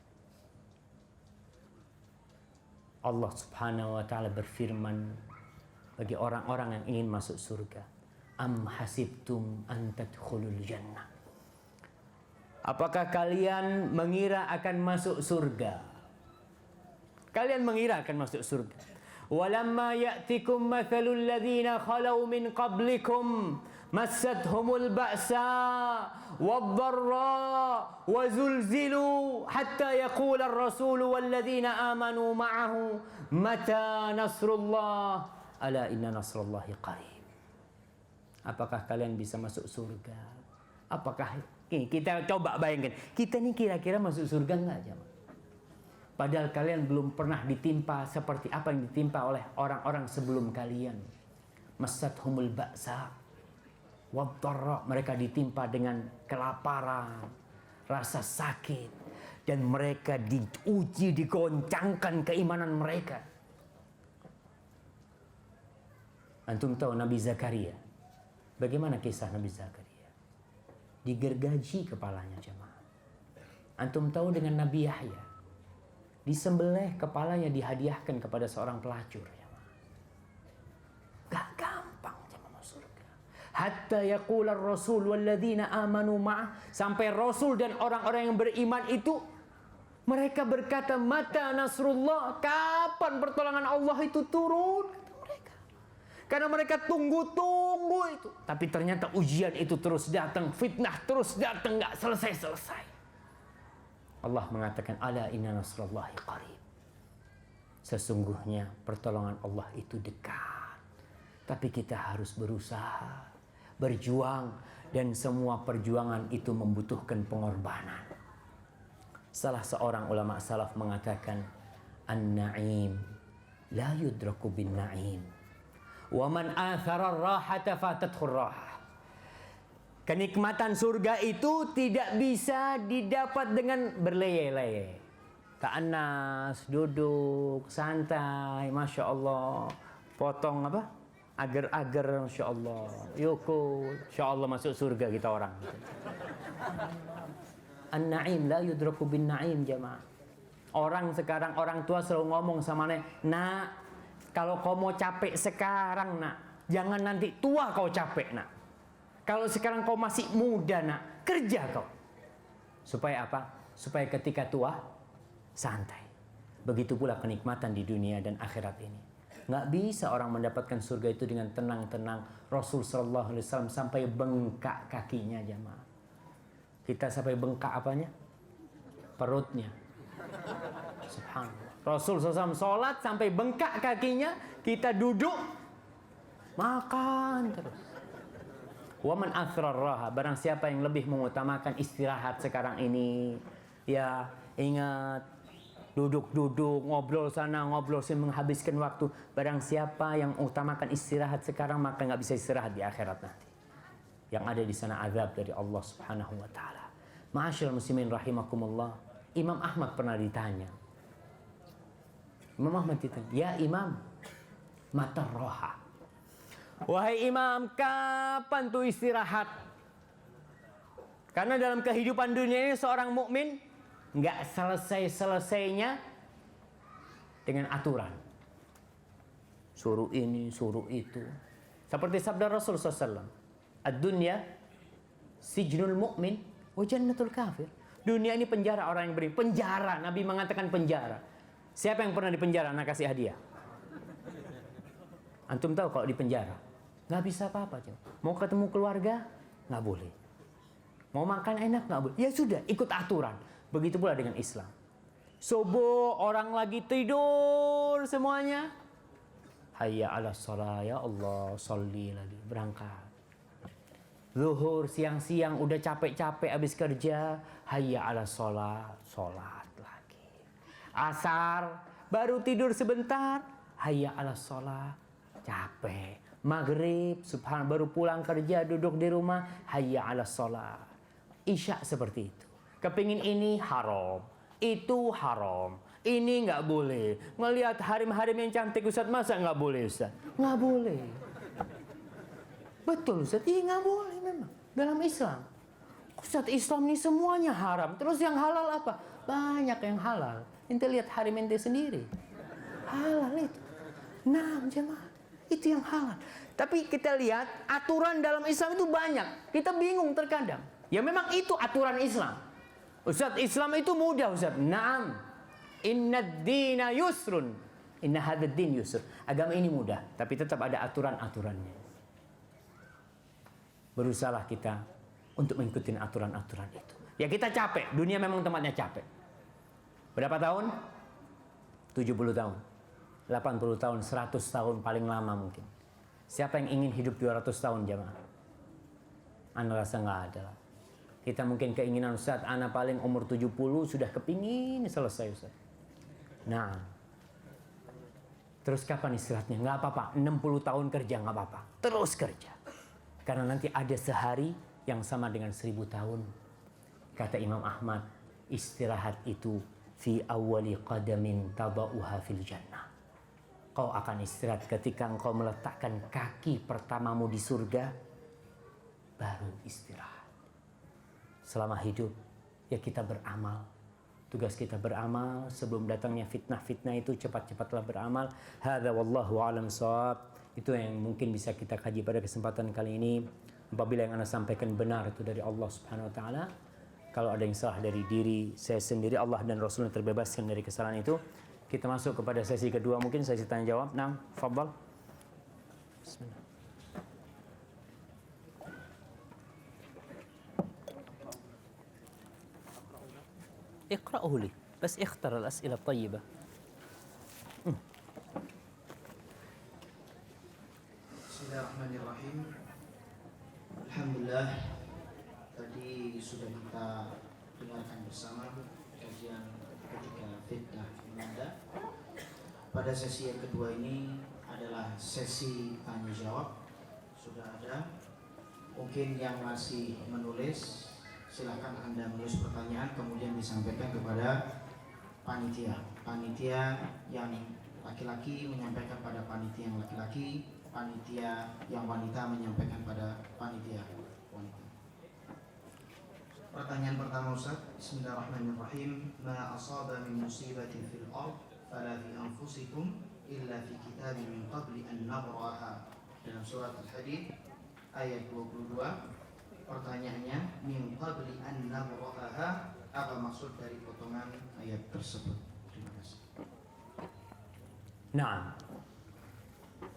Allah subhanahu wa ta'ala berfirman bagi orang-orang yang ingin masuk surga, am hasibtum an tadkhulul jannah. Apakah kalian mengira akan masuk surga? Kalian mengira akan masuk surga? Walamma ya'tikum mathalul ladzina khalau min qablikum massathumul ba'sa wadh-dharra wa zulzilu hatta yaqula ar-rasulu wal ladzina amanu ma'ahu mata nasrullah ala inna nasrullahi qarib. Apakah kalian bisa masuk surga? Apakah ini kita coba bayangkan, kita ini kira-kira masuk surga enggak, jemaah? Padahal kalian belum pernah ditimpa seperti apa yang ditimpa oleh orang-orang sebelum kalian. Massathumul ba'sa wadh-dharra, mereka ditimpa dengan kelaparan, rasa sakit, dan mereka diuji, digoncangkan keimanan mereka. Antum tahu Nabi Zakaria? Bagaimana kisah Nabi Zakaria? Digergaji kepalanya, jemaah. Antum tahu dengan Nabi Yahya? Disembelih kepalanya, dihadiahkan kepada seorang pelacur, jemaah. Gak gampang, jemaah, masuk surga. Hatta yaqula ar-rasul walladzina amanu ma'ah, sampai Rasul dan orang-orang yang beriman itu mereka berkata, mata nasrullah, kapan pertolongan Allah itu turun? Karena mereka tunggu-tunggu itu. Tapi ternyata ujian itu terus datang, fitnah terus datang, gak selesai-selesai. Allah mengatakan, ala inna nasrullahi qarib. Sesungguhnya pertolongan Allah itu dekat. Tapi kita harus berusaha, berjuang, dan semua perjuangan itu membutuhkan pengorbanan. Salah seorang ulama salaf mengatakan, an-na'im la yudraku bin na'im. Wa man athara ar-rahata fatathu ar-rahah. Kenikmatan surga itu tidak bisa didapat dengan berleye-leye. Ta'annas, duduk, santai, Masya Allah. Potong apa? Agar-agar, Masya Allah. Yoko, Masya Allah masuk surga kita orang. An-na'im la yudraku bin na'im, jamaah. Orang sekarang, orang tua selalu ngomong sama anaknya, nak, kalau kau mau capek sekarang, nak, jangan nanti tua kau capek, nak. Kalau sekarang kau masih muda, nak, kerja kau. Supaya apa? Supaya ketika tua, santai. Begitu pula kenikmatan di dunia dan akhirat ini. Nggak bisa orang mendapatkan surga itu dengan tenang-tenang. Rasul sallallahu alaihi wasallam sampai bengkak kakinya, jamaah. Kita sampai bengkak apanya? Perutnya. Subhanallah. Rasul SAW sholat sampai bengkak kakinya, kita duduk makan terus. Waman athrar-raha, barang siapa yang lebih mengutamakan istirahat sekarang ini, ya ingat, duduk-duduk, ngobrol sana, ngobrol sini, menghabiskan waktu. Barang siapa yang utamakan istirahat sekarang, maka nggak bisa istirahat di akhirat nanti. Yang ada di sana azab dari Allah Subhanahu wa taala. Ma'asyiral muslimin rahimakumullah. Imam Ahmad pernah ditanya. Imam Ahmad ditanya, "Ya Imam, mata roha?" Wahai Imam, kapan tuh istirahat? Karena dalam kehidupan dunia ini seorang mukmin nggak selesai-selesainya dengan aturan. Suruh ini, suruh itu. Seperti sabda Rasul SAW, "Ad-dunya sijnul mu'min wa jannatul kafir." Dunia ini penjara orang yang beriman. Penjara, Nabi mengatakan penjara. Siapa yang pernah di penjara? Anak kasih hadiah. Antum tahu kalau di penjara nggak bisa apa-apa. Mau ketemu keluarga nggak boleh. Mau makan enak nggak boleh. Ya sudah, ikut aturan. Begitu pula dengan Islam. Subuh orang lagi tidur semuanya. Hayya ala shalah, ya Allah, sholli lagi, berangkat. Zuhur siang-siang udah capek-capek habis kerja, hayya ala shalah, sholat lagi. Asar baru tidur sebentar, hayya ala shalah, capek. Maghrib, subhanallah, baru pulang kerja, duduk di rumah, hayya ala shalah. Isya seperti itu. Kepingin ini haram, itu haram, ini nggak boleh. Ngelihat harim-harim yang cantik, Ustaz, masa nggak boleh, Ustaz? Nggak boleh. Betul, Ustaz, iya nggak boleh memang dalam Islam. Ustaz, Islam ini semuanya haram. Terus yang halal apa? Banyak yang halal. Ente lihat harim ente sendiri, halal itu. Nah, jemaah, itu yang halal. Tapi kita lihat aturan dalam Islam itu banyak. Kita bingung terkadang. Ya memang itu aturan Islam. Ustaz, Islam itu mudah, Ustaz. Naam. Innad dina yusrun. Inna hadzal din yusr. Agama ini mudah, tapi tetap ada aturan-aturannya. Berusahalah kita untuk mengikuti aturan-aturan itu. Ya kita capek, dunia memang tempatnya capek. Berapa tahun? 70 tahun. 80 tahun, 100 tahun paling lama mungkin. Siapa yang ingin hidup 200 tahun, jemaah? Anda rasa nggak ada lah. Kita mungkin keinginan, Ustaz, ana paling umur 70 sudah kepingin selesai, Ustaz. Nah, terus kapan istirahatnya? Nggak apa-apa, 60 tahun kerja nggak apa-apa. Terus kerja. Karena nanti ada sehari yang sama dengan 1000 tahun. Kata Imam Ahmad, istirahat itu fi awwali qadamin tada'uha fil jannah. Kau akan istirahat ketika engkau meletakkan kaki pertamamu di surga, baru istirahat. Selama hidup, ya kita beramal. Tugas kita beramal sebelum datangnya fitnah-fitnah itu, cepat-cepatlah beramal. Hadza wallahu a'lam shawab. Itu yang mungkin bisa kita kaji pada kesempatan kali ini. Apabila yang Anda sampaikan benar itu dari Allah Subhanahu wa taala. Kalau ada yang salah dari diri saya sendiri, Allah dan Rasulnya terbebaskan dari kesalahan itu. Kita masuk kepada sesi kedua, mungkin sesi tanya jawab. Nah, fadhal. Bismillah. اقرأه لي بس اختر الأسئلة الطيبة.
Bismillahirrahmanirrahim. Alhamdulillah, tadi sudah kita dengarkan bersama kajian ketika fitnah melanda. Pada sesi yang kedua ini adalah sesi tanya jawab. Sudah ada, mungkin yang masih menulis, silakan Anda menulis pertanyaan kemudian disampaikan kepada panitia. Panitia yang laki-laki menyampaikan pada panitia yang laki-laki, panitia yang wanita menyampaikan pada panitia wanita. Pertanyaan pertama, Ustaz. Bismillahirrahmanirrahim. Ma asaba min musibatin fil ard fala fi anfusikum illa fi kitabin min qabli an nabraha. Dalam surat Al-Hadid ayat 22. Pertanyaannya, min qabli an nabraha, apa maksud dari potongan ayat tersebut? Terima kasih.
Nah,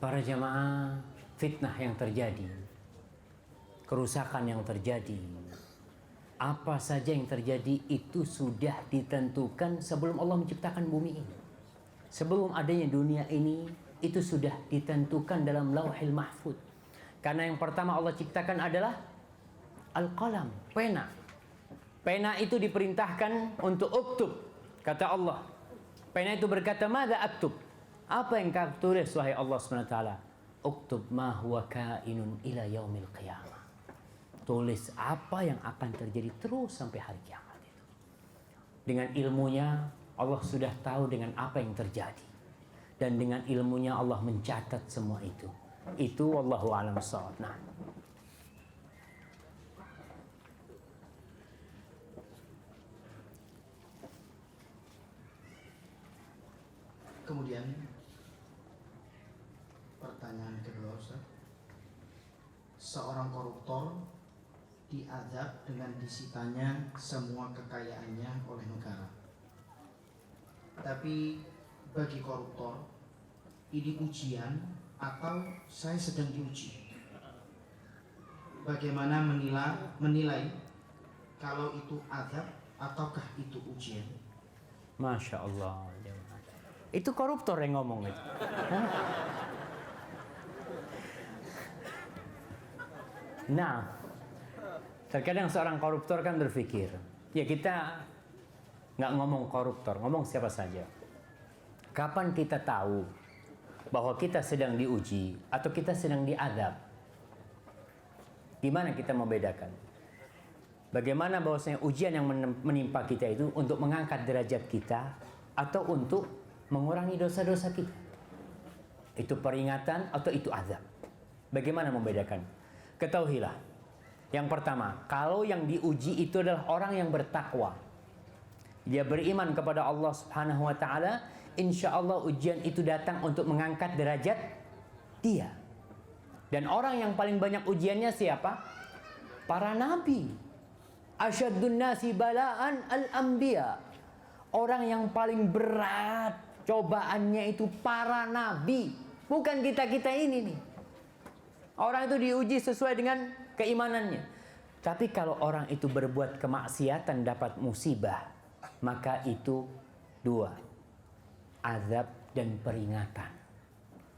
para jamaah, fitnah yang terjadi, kerusakan yang terjadi, apa saja yang terjadi itu sudah ditentukan sebelum Allah menciptakan bumi ini. Sebelum adanya dunia ini, itu sudah ditentukan dalam Lauhil Mahfuz. Karena yang pertama Allah ciptakan adalah Al-Qalam, pena. Pena itu diperintahkan untuk uktub. Kata Allah, pena itu berkata, "Madza aktub?" Apa yang kau tulis wahai Allah SWT? Uktub ma huwa kainun ila yaumil qiyamah. Tulis apa yang akan terjadi terus sampai hari kiamat itu. Dengan ilmunya Allah sudah tahu dengan apa yang terjadi. Dan dengan ilmunya Allah mencatat semua itu. Itu wallahu a'lam bishawab. Nah,
kemudian pertanyaan kedua, Ustaz. Seorang koruptor diazab dengan disitanya semua kekayaannya oleh negara. Tapi bagi koruptor ini ujian atau saya sedang diuji. Bagaimana menilai kalau itu azab ataukah itu ujian?
Masya Allah. Itu koruptor yang ngomong itu. Nah, terkadang seorang koruptor kan berpikir, ya kita nggak ngomong koruptor, ngomong siapa saja. Kapan kita tahu bahwa kita sedang diuji atau kita sedang diadab? Gimana kita membedakan? Bagaimana bahwasanya ujian yang menimpa kita itu untuk mengangkat derajat kita atau untuk mengurangi dosa-dosa kita? Itu peringatan atau itu azab? Bagaimana membedakan? Ketahuilah, yang pertama, kalau yang diuji itu adalah orang yang bertakwa, dia beriman kepada Allah Subhanahu wa taala, insya Allah ujian itu datang untuk mengangkat derajat dia. Dan orang yang paling banyak ujiannya siapa? Para nabi. Asyaddun nasi balaan al-anbiya. Orang yang paling berat cobaannya itu para nabi, bukan kita-kita ini nih. Orang itu diuji sesuai dengan keimanannya. Tapi kalau orang itu berbuat kemaksiatan dapat musibah, maka itu dua, azab dan peringatan.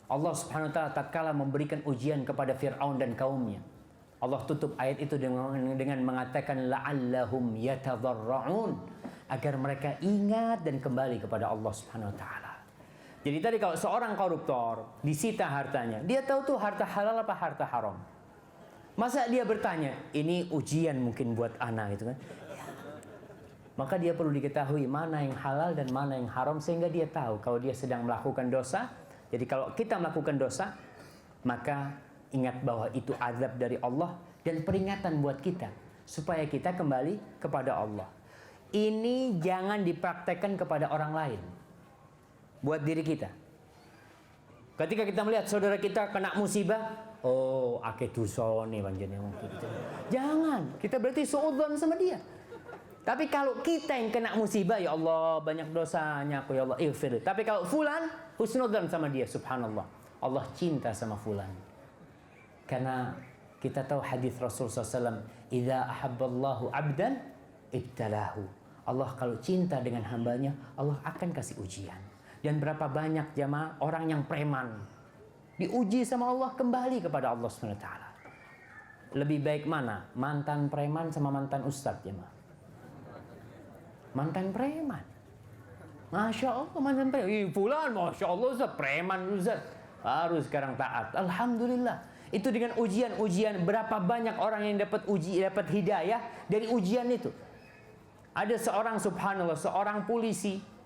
Allah Subhanahu wa taala tatkala memberikan ujian kepada Fir'aun dan kaumnya, Allah tutup ayat itu dengan mengatakan la'allahum yatadarra'un, agar mereka ingat dan kembali kepada Allah Subhanahu wa taala. Jadi tadi kalau seorang koruptor disita hartanya, dia tahu tuh harta halal apa harta haram. Masa dia bertanya, ini ujian mungkin buat anak gitu kan? Maka dia perlu diketahui mana yang halal dan mana yang haram sehingga dia tahu kalau dia sedang melakukan dosa. Jadi kalau kita melakukan dosa, maka ingat bahwa itu azab dari Allah dan peringatan buat kita supaya kita kembali kepada Allah. Ini jangan dipraktekkan kepada orang lain. Buat diri kita. Ketika kita melihat saudara kita kena musibah, oh, ake tusone banjirnya mungkin. Jangan, kita berarti suudzon sama dia. Tapi kalau kita yang kena musibah, ya Allah banyak dosanya aku ya Allah, ighfir. Tapi kalau fulan, husnudzon sama dia, subhanallah. Allah cinta sama fulan. Karena kita tahu hadis Rasulullah SAW, idza ahabballahu abdan ibtalahu. Allah kalau cinta dengan hambanya, Allah akan kasih ujian. Dan berapa banyak jamaah orang yang preman diuji sama Allah kembali kepada Allah SWT. Lebih baik mana? Mantan preman sama mantan ustadz jamaah? Mantan preman. Masya Allah mantan preman. Fulan Masya Allah Ustaz, preman Ustaz. Baru sekarang taat. Alhamdulillah. Itu dengan ujian-ujian. Berapa banyak orang yang dapat hidayah dari ujian itu. Ada seorang subhanallah, seorang polisi.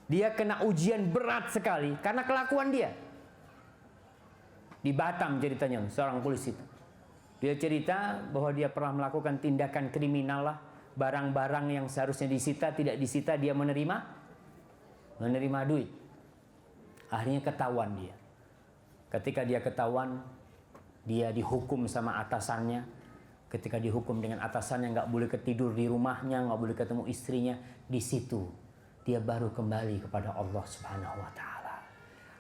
Dia kena ujian berat sekali karena kelakuan dia. Di Batam ceritanya, seorang polisi itu. Dia cerita bahwa dia pernah melakukan tindakan kriminal lah. Barang-barang yang seharusnya disita, tidak disita, dia menerima duit. Akhirnya ketahuan dia. Ketika dia ketahuan, dia dihukum sama atasannya. Ketika dihukum dengan atasannya, nggak boleh ketidur di rumahnya, nggak boleh ketemu istrinya. Di situ dia baru kembali kepada Allah Subhanahu wa taala.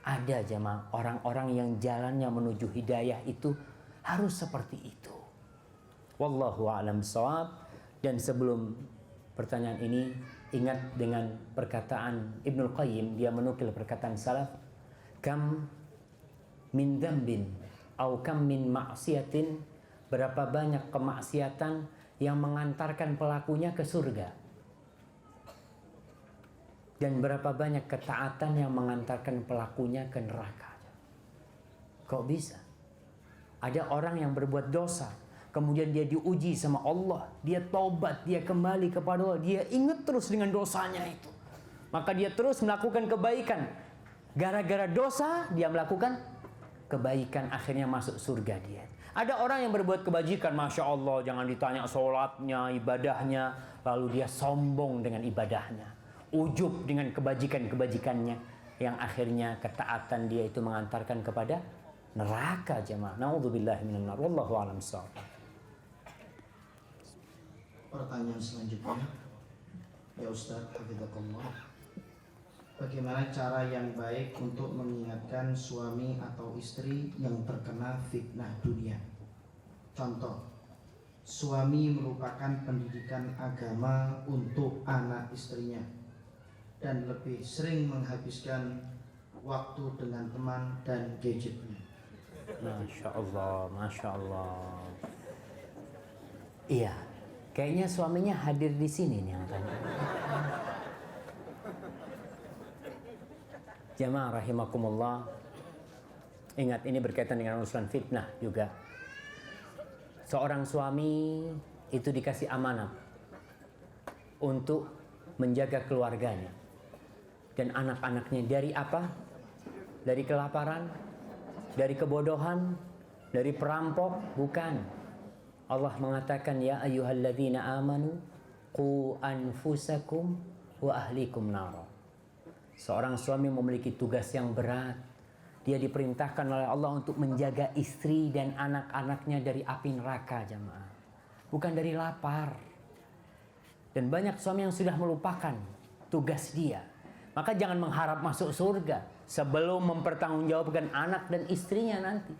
Ada jemaah orang-orang yang jalannya menuju hidayah itu harus seperti itu. Wallahu a'lam bishawab. Dan sebelum pertanyaan ini, ingat dengan perkataan Ibnul Qayyim, dia menukil perkataan salaf, kam min dzambin au kam min maksiatin, berapa banyak kemaksiatan yang mengantarkan pelakunya ke surga, dan berapa banyak ketaatan yang mengantarkan pelakunya ke neraka. Kok bisa? Ada orang yang berbuat dosa, kemudian dia diuji sama Allah, dia taubat, dia kembali kepada Allah, dia ingat terus dengan dosanya itu, maka dia terus melakukan kebaikan. Gara-gara dosa dia melakukan kebaikan, akhirnya masuk surga dia. Ada orang yang berbuat kebajikan, Masya Allah, jangan ditanya sholatnya, ibadahnya, lalu dia sombong dengan ibadahnya, ujub dengan kebajikan-kebajikannya, yang akhirnya ketaatan dia itu mengantarkan kepada neraka jemaah. Na'udzubillahi minan nar. Wallahu a'lam bishawab.
Pertanyaan selanjutnya, ya Ustaz, hafizakallah, bagaimana cara yang baik untuk mengingatkan suami atau istri yang terkena fitnah dunia? Contoh, suami melupakan pendidikan agama untuk anak istrinya dan lebih sering menghabiskan waktu dengan teman dan gadgetnya.
Masya Allah, Masya Allah. Iya, kayaknya suaminya hadir di sini nih yang tanya. Jamaah rahimakumullah, ingat ini berkaitan dengan urusan fitnah juga. Seorang suami itu dikasih amanah untuk menjaga keluarganya dan anak-anaknya dari apa? Dari kelaparan, dari kebodohan, dari perampok, bukan. Allah mengatakan, ya ayyuhalladzina amanu qu anfusakum wa ahlikum nara. Seorang suami memiliki tugas yang berat. Dia diperintahkan oleh Allah untuk menjaga istri dan anak-anaknya dari api neraka jamaah, bukan dari lapar. Dan banyak suami yang sudah melupakan tugas dia. Maka jangan mengharap masuk surga sebelum mempertanggungjawabkan anak dan istrinya nanti.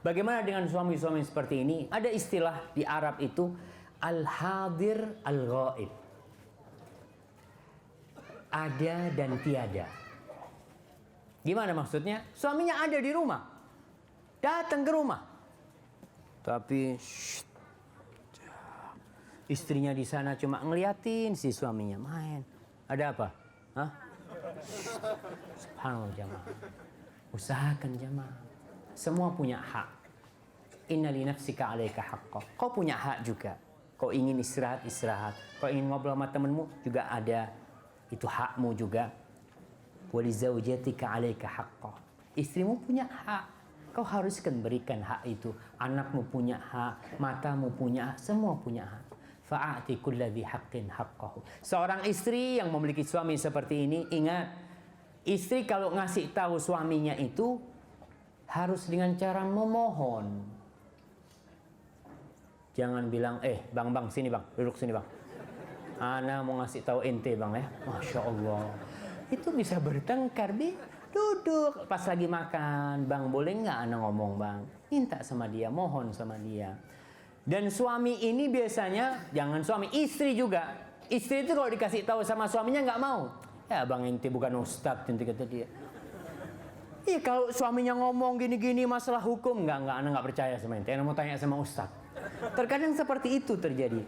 Bagaimana dengan suami-suami seperti ini? Ada istilah di Arab itu al-hadir al-ghaib. Ada dan tiada. Gimana maksudnya? Suaminya ada di rumah, datang ke rumah, tapi istrinya di sana cuma ngeliatin si suaminya main. Ada apa? Hah? Subhanallah jamaah. Usahakan jamaah. Semua punya hak. Inna li nafsika 'alaika haqqan. Kau punya hak juga. Kau ingin istirahat, istirahat. Kau ingin ngobrol sama temanmu juga ada. Itu hakmu juga. Wa li zawjatika 'alaika haqqan. Istrimu punya hak. Kau haruskan berikan hak itu. Anakmu punya hak, matamu punya hak, semua punya hak. Fa'ati kulladzi haqqin haqqahu. Seorang istri yang memiliki suami seperti ini, ingat, istri kalau ngasih tahu suaminya itu harus dengan cara memohon. Jangan bilang, bang, sini bang, duduk sini bang. Ana mau ngasih tahu ente bang ya. Masya Allah. Itu bisa bertengkar, duduk pas lagi makan. Bang, boleh nggak ana ngomong bang? Minta sama dia, mohon sama dia. Dan suami ini biasanya, jangan suami, istri juga. Istri itu kalau dikasih tahu sama suaminya nggak mau. Ya bang, ente bukan ustadz, ente kata dia. Iya, kalau suaminya ngomong gini-gini masalah hukum, ana nggak percaya sama ente. Ana mau tanya sama ustadz. Terkadang seperti itu terjadi.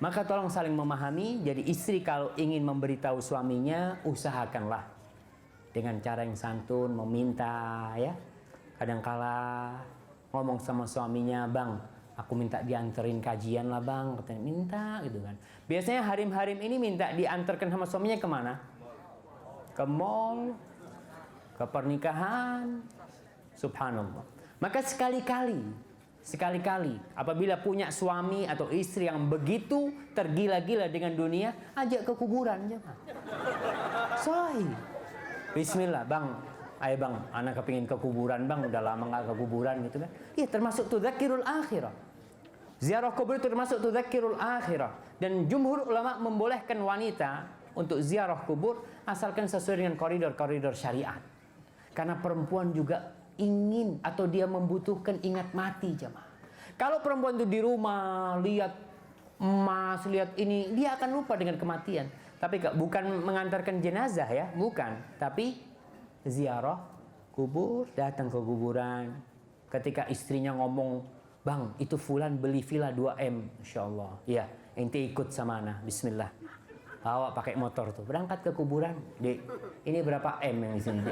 Maka tolong saling memahami. Jadi istri kalau ingin memberitahu suaminya, usahakanlah dengan cara yang santun, meminta ya. Kadangkala ngomong sama suaminya, bang, aku minta dianterin kajian lah bang, katanya minta gitu kan. Biasanya harim-harim ini minta diantarkan sama suaminya kemana? Ke mall, ke pernikahan. Subhanallah. Maka sekali-kali apabila punya suami atau istri yang begitu tergila-gila dengan dunia, ajak ke kuburan jangan. Sahih. Bismillah bang, ayo bang, anak kepingin ke kuburan bang, udah lama nggak ke kuburan gitu kan. Iya, termasuk tudzakirul akhirah. Ziarah kubur itu termasuk tudzakirul akhirah. Dan jumhur ulama membolehkan wanita untuk ziarah kubur asalkan sesuai dengan koridor-koridor syariat. Karena perempuan juga ingin atau dia membutuhkan ingat mati jemaah. Kalau perempuan itu di rumah lihat emas, lihat ini, dia akan lupa dengan kematian. Tapi bukan mengantarkan jenazah ya, bukan. Tapi ziarah kubur, datang ke kuburan. Ketika istrinya ngomong, "Bang, itu fulan beli villa 2M." Insyaallah. Ya, ente ikut sama ana. Bismillah. Bawa pakai motor tuh, berangkat ke kuburan. Dek, ini berapa M yang di sini?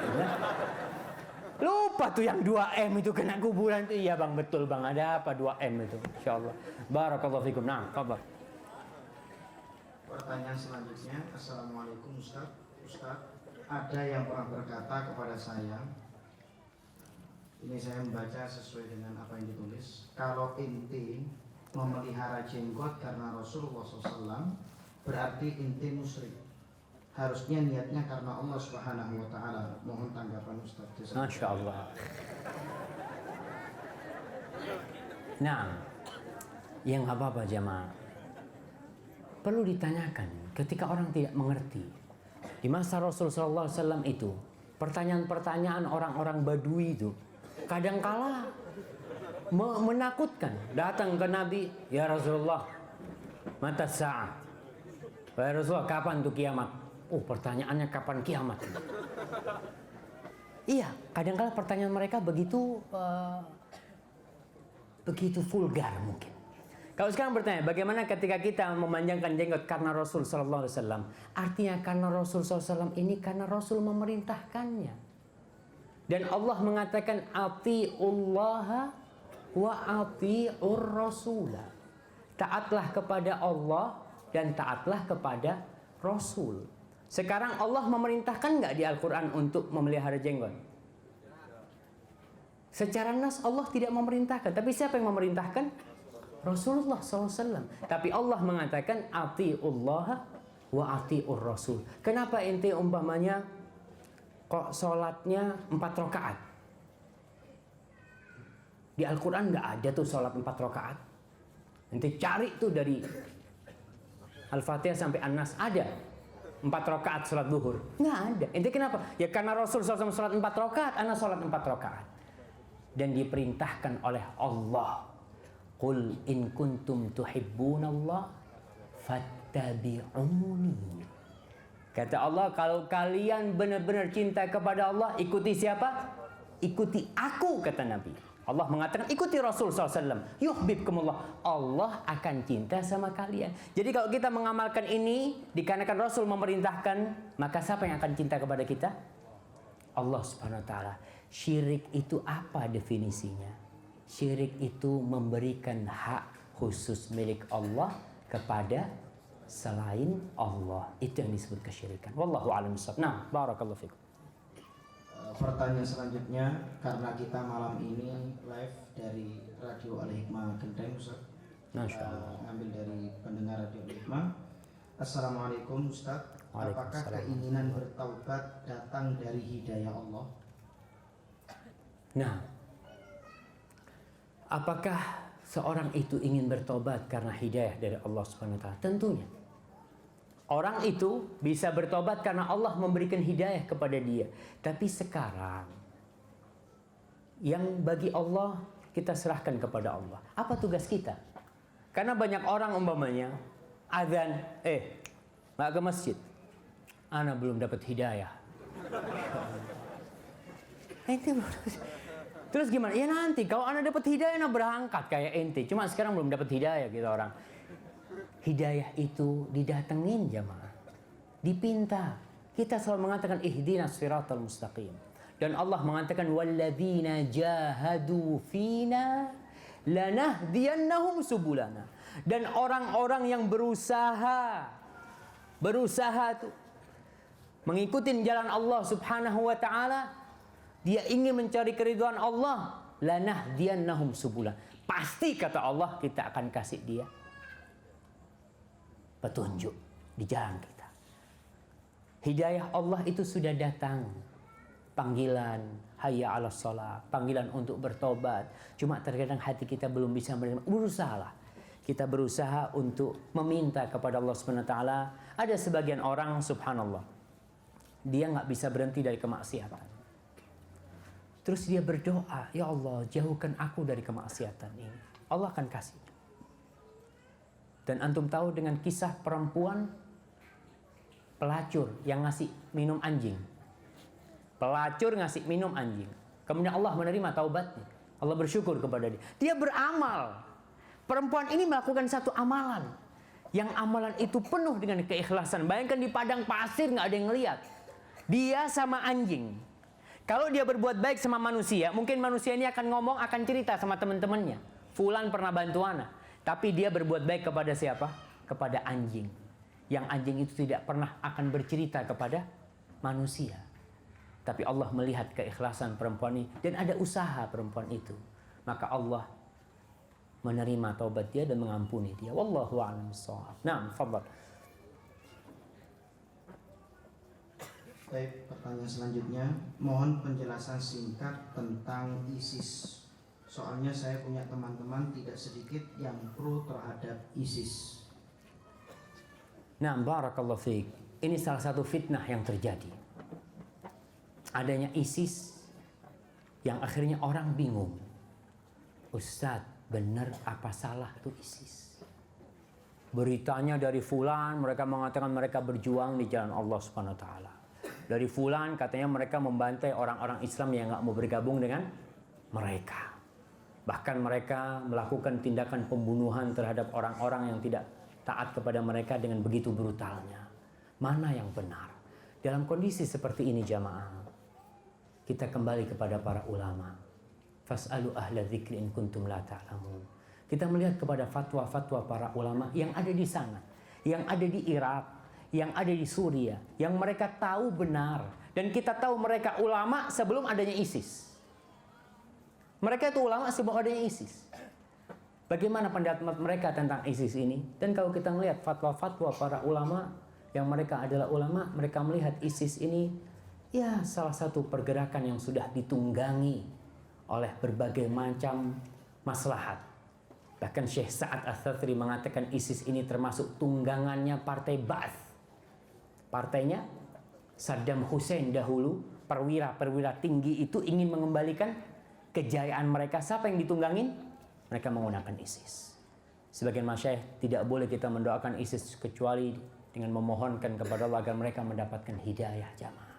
Lupa tuh yang 2M itu kena kuburan tuh. Iya bang, betul bang. Ada apa 2M itu? Insyaallah. Barakallahu fikum. Nah, kabar.
Pertanyaan selanjutnya, Assalamualaikum Ustaz. Ustaz, ada yang pernah berkata kepada saya, ini saya membaca sesuai dengan apa yang ditulis, kalau inti memelihara jenggot karena Rasulullah SAW, berarti inti musyrik. Harusnya niatnya karena Allah Subhanahu wa taala. Mohon tanggapan Ustaz.
Masya Allah. Nah, yang apa-apa jemaah. Perlu ditanyakan ketika orang tidak mengerti. Di masa Rasulullah SAW itu, pertanyaan-pertanyaan orang-orang Badui itu kadangkala menakutkan. Datang ke Nabi, "Ya Rasulullah, mata sa'ah?" "Ya Rasulullah, kapan tuh kiamat?" Oh, pertanyaannya kapan kiamat? Iya, kadang-kala pertanyaan mereka begitu vulgar mungkin. Kalau sekarang bertanya, bagaimana ketika kita memanjangkan jenggot karena Rasul Sallallahu Alaihi Wasallam? Artinya karena Rasul Sallallahu Alaihi Wasallam ini karena Rasul memerintahkannya. Dan Allah mengatakan atiullaha wa atiur rasulah. Taatlah kepada Allah dan taatlah kepada Rasul. Sekarang Allah memerintahkan nggak di Al-Quran untuk memelihara jenggot? Secara nas Allah tidak memerintahkan. Tapi siapa yang memerintahkan? Rasulullah SAW. Tapi Allah mengatakan atiullaha wa atiur rasul. Kenapa ente umpamanya kok sholatnya 4 rakaat? Di Al-Quran nggak ada tuh sholat 4 rakaat. Ente cari tuh dari Al-Fatihah sampai An-Nas ada 4 rakaat sholat zuhur. Nggak ada. Ente kenapa? Ya karena Rasul SAW sholat 4 rakaat, ana sholat 4 rakaat. Dan diperintahkan oleh Allah. Qul in kuntum tuhibbunallah fattabi'uni. Kata Allah, kalau kalian benar-benar cinta kepada Allah, ikuti siapa? Ikuti aku, kata Nabi. Allah mengatakan ikuti Rasul SAW. Yuhibbukumullah. Allah akan cinta sama kalian. Jadi kalau kita mengamalkan ini, dikarenakan Rasul memerintahkan, maka siapa yang akan cinta kepada kita? Allah Subhanahu Wa Taala. Syirik itu apa definisinya? Syirik itu memberikan hak khusus milik Allah kepada selain Allah. Itu yang disebut kesyirikan. Wallahu a'lam bishawab. Nah, barakallahu fikum.
Pertanyaan selanjutnya, karena kita malam ini live dari Radio Al-Hikmah Genteng, Ustaz. Kita ngambil dari pendengar Radio Al-Hikmah. Assalamualaikum Ustaz. Apakah keinginan bertaubat datang dari hidayah Allah?
Nah, apakah seorang itu ingin bertobat karena hidayah dari Allah Subhanahu wa taala? Tentunya. Orang itu bisa bertobat karena Allah memberikan hidayah kepada dia. Tapi sekarang yang bagi Allah kita serahkan kepada Allah. Apa tugas kita? Karena banyak orang umpamanya azan, nggak ke masjid. Ana belum dapat hidayah. Terus gimana? Ya nanti kalau ana dapat hidayah ana berangkat kayak ente. Cuma sekarang belum dapat hidayah gitu orang. Hidayah itu didatengin jamaah. Dipinta. Kita selalu mengatakan ihdinas siratal mustaqim. Dan Allah mengatakan walladzina jahadu fina lanahdiyannahum subulana. Dan orang-orang yang berusaha tuh mengikuti jalan Allah Subhanahu wa taala, dia ingin mencari keridhaan Allah, lanahdiyannahum subulana. Pasti kata Allah kita akan kasih dia petunjuk di jalan kita. Hidayah Allah itu sudah datang. Panggilan hayya 'alas shalah, panggilan untuk bertobat. Cuma terkadang hati kita belum bisa menerima. Berusahalah. Kita berusaha untuk meminta kepada Allah Subhanahu wa taala. Ada sebagian orang subhanallah, dia nggak bisa berhenti dari kemaksiatan. Terus dia berdoa, ya Allah jauhkan aku dari kemaksiatan ini. Allah akan kasih. Dan antum tahu dengan kisah perempuan pelacur yang ngasih minum anjing. Pelacur ngasih minum anjing. Kemudian Allah menerima taubatnya. Allah bersyukur kepada dia. Dia beramal. Perempuan ini melakukan satu amalan. Yang amalan itu penuh dengan keikhlasan. Bayangkan di padang pasir nggak ada yang ngeliat. Dia sama anjing. Kalau dia berbuat baik sama manusia, mungkin manusia ini akan ngomong, akan cerita sama teman-temannya. Fulan pernah bantu ana. Tapi dia berbuat baik kepada siapa? Kepada anjing. Yang anjing itu tidak pernah akan bercerita kepada manusia. Tapi Allah melihat keikhlasan perempuan ini. Dan ada usaha perempuan itu. Maka Allah menerima taubat dia dan mengampuni dia. Wallahu a'lam bishawab. Naam, fadhal.
Baik, pertanyaan selanjutnya, mohon penjelasan singkat tentang ISIS. Soalnya saya punya teman-teman tidak sedikit yang pro terhadap ISIS.
Nah, barakallahu fiik. Ini salah satu fitnah yang terjadi. Adanya ISIS yang akhirnya orang bingung. Ustadz, benar apa salah tuh ISIS? Beritanya dari fulan, mereka mengatakan mereka berjuang di jalan Allah Subhanahu wa taala. Dari fulan katanya mereka membantai orang-orang Islam yang nggak mau bergabung dengan mereka. Bahkan mereka melakukan tindakan pembunuhan terhadap orang-orang yang tidak taat kepada mereka dengan begitu brutalnya. Mana yang benar? Dalam kondisi seperti ini jamaah, kita kembali kepada para ulama. Fas'alu ahla dzikri in kuntum la ta'lamun. Kita melihat kepada fatwa-fatwa para ulama yang ada di sana, yang ada di Irak, yang ada di Suriah, yang mereka tahu benar. Dan kita tahu mereka ulama sebelum adanya ISIS. Mereka itu ulama sebelum adanya ISIS. Bagaimana pendapat mereka tentang ISIS ini? Dan kalau kita melihat fatwa-fatwa para ulama, yang mereka adalah ulama, mereka melihat ISIS ini ya salah satu pergerakan yang sudah ditunggangi oleh berbagai macam maslahat. Bahkan Syekh Sa'ad Ats-Tsatri mengatakan ISIS ini termasuk tunggangannya partai Ba'ath. Partainya Saddam Hussein dahulu, perwira-perwira tinggi itu ingin mengembalikan kejayaan mereka. Siapa yang ditunggangin? Mereka menggunakan ISIS. Sebagian masyayikh, tidak boleh kita mendoakan ISIS kecuali dengan memohonkan kepada Allah agar mereka mendapatkan hidayah jamaah.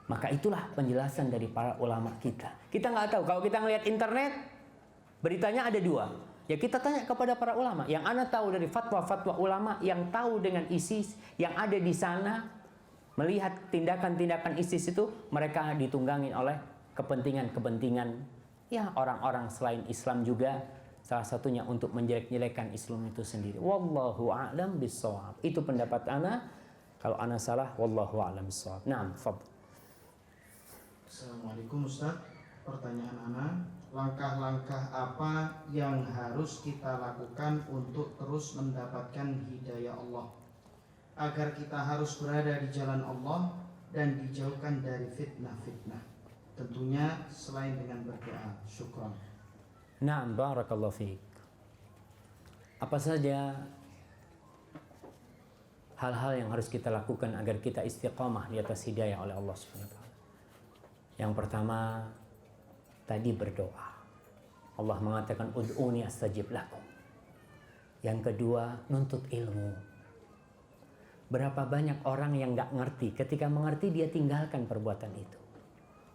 Maka itulah penjelasan dari para ulama kita. Kita nggak tahu, kalau kita ngelihat internet, beritanya ada dua. Ya kita tanya kepada para ulama. Yang ana tahu dari fatwa-fatwa ulama yang tahu dengan ISIS, yang ada di sana, melihat tindakan-tindakan ISIS itu, mereka ditunggangin oleh kepentingan-kepentingan ya orang-orang selain Islam juga, salah satunya untuk menjelek-jelekan Islam itu sendiri. Wallahu a'lam bishawab. Itu pendapat ana. Kalau ana salah, wallahu a'lam bishawab. Naam, fadl.
Assalamualaikum Ustaz. Pertanyaan ana, langkah-langkah apa yang harus kita lakukan untuk terus mendapatkan hidayah Allah agar kita harus berada di jalan Allah dan dijauhkan dari fitnah-fitnah? Tentunya selain dengan berdoa. Syukran.
Naam, barakallahu fiik. Apa saja hal-hal yang harus kita lakukan agar kita istiqamah di atas hidayah oleh Allah Subhanahu wa taala? Yang pertama, tadi berdoa. Allah mengatakan ud'uni astajib lakum. Yang kedua, nuntut ilmu. Berapa banyak orang yang nggak ngerti, ketika mengerti dia tinggalkan perbuatan itu.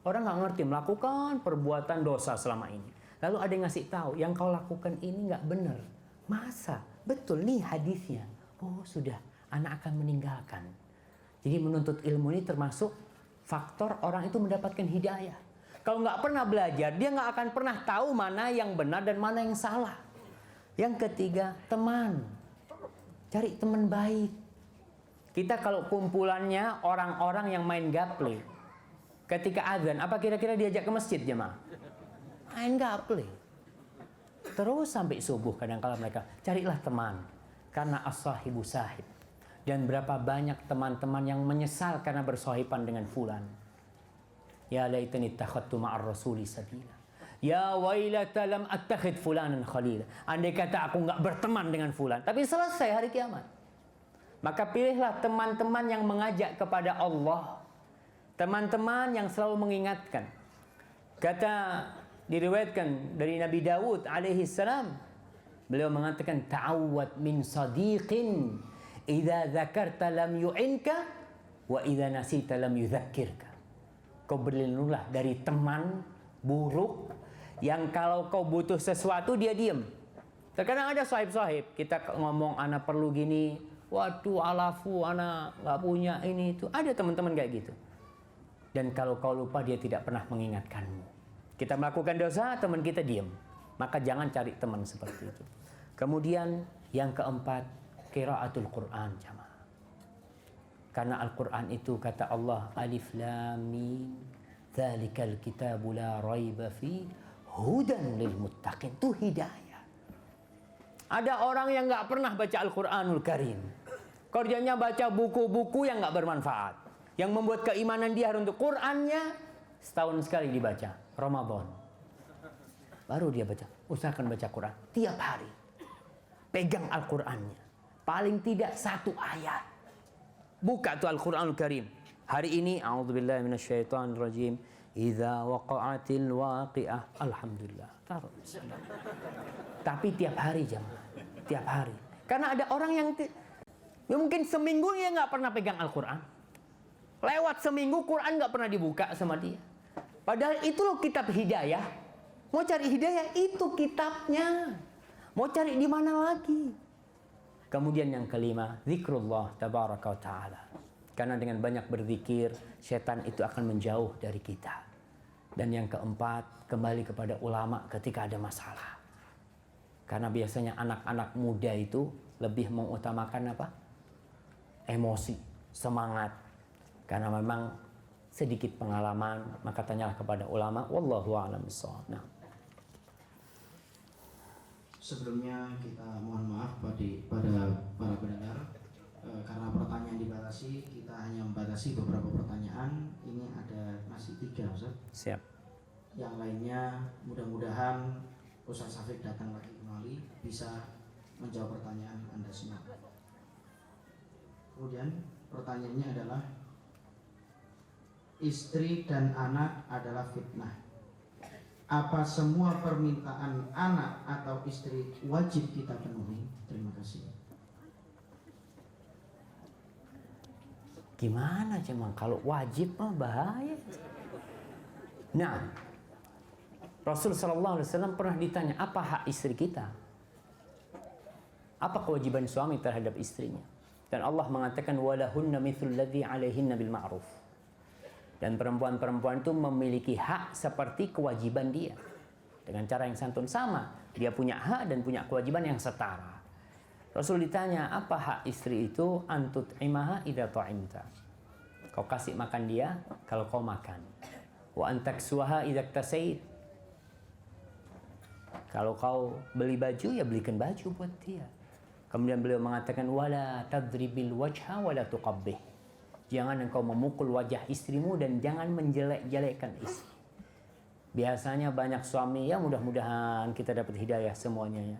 Orang nggak ngerti, melakukan perbuatan dosa selama ini. Lalu ada yang ngasih tahu, yang kau lakukan ini nggak benar. Masa? Betul nih hadisnya. Oh sudah, anak akan meninggalkan. Jadi menuntut ilmu ini termasuk faktor orang itu mendapatkan hidayah. Kalau nggak pernah belajar, dia nggak akan pernah tahu mana yang benar dan mana yang salah. Yang ketiga, teman. Cari teman baik. Kita kalau kumpulannya orang-orang yang main gaple. Ketika azan, apa kira-kira diajak ke masjid jemaah? Main gaple. Terus sampai subuh kadang-kala mereka. Carilah teman. Karena as-sahibu sahib. Dan berapa banyak teman-teman yang menyesal karena bersahiban dengan fulan. Ya laitani ittakhadtu ma'ar rasuli sabila. Ya wailata lam attakhid fulanan khalila. Andai kata aku enggak berteman dengan fulan, tapi selesai hari kiamat. Maka pilihlah teman-teman yang mengajak kepada Allah. Teman-teman yang selalu mengingatkan. Kata diriwayatkan dari Nabi Dawud alaihi salam, beliau mengatakan ta'awwad min sadiqin idza dzakarta lam yu'inka wa idza nasita lam yudzakkirka. Kau berlindunglah dari teman buruk yang kalau kau butuh sesuatu dia diam. Terkadang ada sahib-sahib kita ngomong ana perlu gini, waduh alafu ana nggak punya ini itu. Ada teman-teman kayak gitu. Dan kalau kau lupa dia tidak pernah mengingatkanmu. Kita melakukan dosa, teman kita diam. Maka jangan cari teman seperti itu. Kemudian yang keempat, qiraatul Quran jamaah. Karena Al-Quran itu kata Allah, Alif Lam Mim, dzalikal kitabu la raiba fi hudan lil muttaqin. Itu hidayah. Ada orang yang nggak pernah baca Al-Quranul Karim. Kerjanya baca buku-buku yang nggak bermanfaat. Yang membuat keimanan dia untuk Qur'annya setahun sekali dibaca, Ramadan. Baru dia baca. Usahakan baca Quran tiap hari. Pegang Al-Qur'annya. Paling tidak 1 ayat. Buka tuh Al-Qur'anul Karim. Hari ini a'udzubillahi minasyaitonirrajim. Idza waqa'atil waqi'ah. Alhamdulillah. Taruh. Tapi tiap hari jemaah. Tiap hari. Karena ada orang yang mungkin seminggu dia nggak pernah pegang Al-Qur'an. Lewat seminggu Quran nggak pernah dibuka sama dia. Padahal itu loh kitab hidayah. Mau cari hidayah itu kitabnya. Mau cari di mana lagi? Kemudian yang kelima, zikrullah tabaraka wa ta'ala. Karena dengan banyak berzikir, setan itu akan menjauh dari kita. Dan yang keempat, kembali kepada ulama ketika ada masalah. Karena biasanya anak-anak muda itu lebih mengutamakan apa? Emosi, semangat. Karena memang sedikit pengalaman, maka tanyalah kepada ulama. Wallahu a'lam bishawab. Nah.
Sebelumnya kita mohon maaf pada para pendengar karena pertanyaan dibatasi, kita hanya membatasi beberapa pertanyaan. Ini ada masih 3 Ustaz.
Siap.
Yang lainnya mudah-mudahan Ustaz Syafiq datang lagi kembali bisa menjawab pertanyaan Anda semua. Kemudian pertanyaannya adalah, istri dan anak adalah fitnah. Apa semua permintaan anak atau istri wajib kita penuhi? Terima kasih.
Gimana cemang kalau wajib mah bahaya. Nah, Rasul sallallahu alaihi wasallam pernah ditanya, apa hak istri kita? Apa kewajiban suami terhadap istrinya? Dan Allah mengatakan walahunna mithlul ladzi 'alaihinna bil ma'ruf. Dan perempuan-perempuan itu memiliki hak seperti kewajiban dia. Dengan cara yang santun sama. Dia punya hak dan punya kewajiban yang setara. Rasul ditanya, apa hak istri itu? Antut imaha idza ta'imta. Kau kasih makan dia kalau kau makan. Wa antaksuha idza tasait. Kalau kau beli baju, ya belikan baju buat dia. Kemudian beliau mengatakan, wala tadribil wajha wala tuqabbih. Jangan engkau memukul wajah istrimu dan jangan menjelek-jelekkan istri. Biasanya banyak suami, ya mudah-mudahan kita dapat hidayah semuanya ya.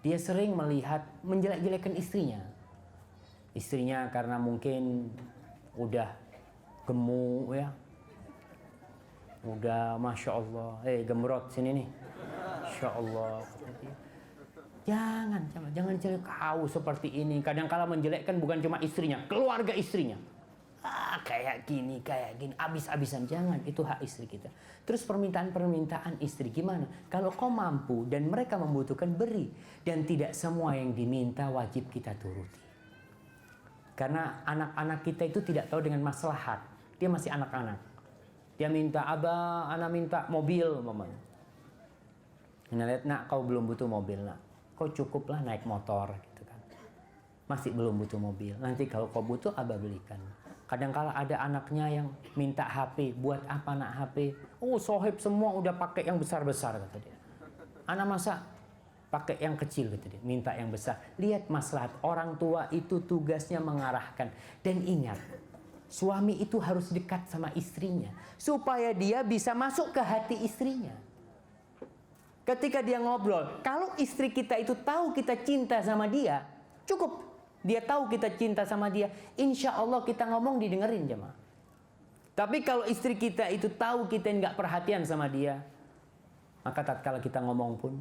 Dia sering melihat menjelek-jelekkan istrinya. Istrinya karena mungkin udah gemuk ya. Udah Masya Allah. Gemrot sini nih. Masya Allah. Jangan jelek kau seperti ini. Kadang-kala menjelekkan bukan cuma istrinya, keluarga istrinya. Kayak gini, abis-abisan. Jangan, itu hak istri kita. Terus permintaan-permintaan istri gimana? Kalau kau mampu dan mereka membutuhkan, beri. Dan tidak semua yang diminta wajib kita turuti. Karena anak-anak kita itu tidak tahu dengan maslahat. Dia masih anak-anak. Dia minta, abah, anak minta mobil, mamanya. Nah, lihat, nak, kau belum butuh mobil, nak. Kau cukuplah naik motor, gitu kan. Masih belum butuh mobil. Nanti kalau kau butuh, abah belikan. Kadang-kala ada anaknya yang minta HP. Buat apa nak HP? Oh, sohib semua udah pakai yang besar-besar, kata dia. Anak masa pakai yang kecil, kata dia. Minta yang besar. Lihat maslahat. Orang tua itu tugasnya mengarahkan. Dan ingat, suami itu harus dekat sama istrinya. Supaya dia bisa masuk ke hati istrinya. Ketika dia ngobrol, kalau istri kita itu tahu kita cinta sama dia, cukup. Dia tahu kita cinta sama dia, insya Allah kita ngomong didengerin jemaah. Tapi kalau istri kita itu tahu kita nggak perhatian sama dia, maka tatkala kita ngomong pun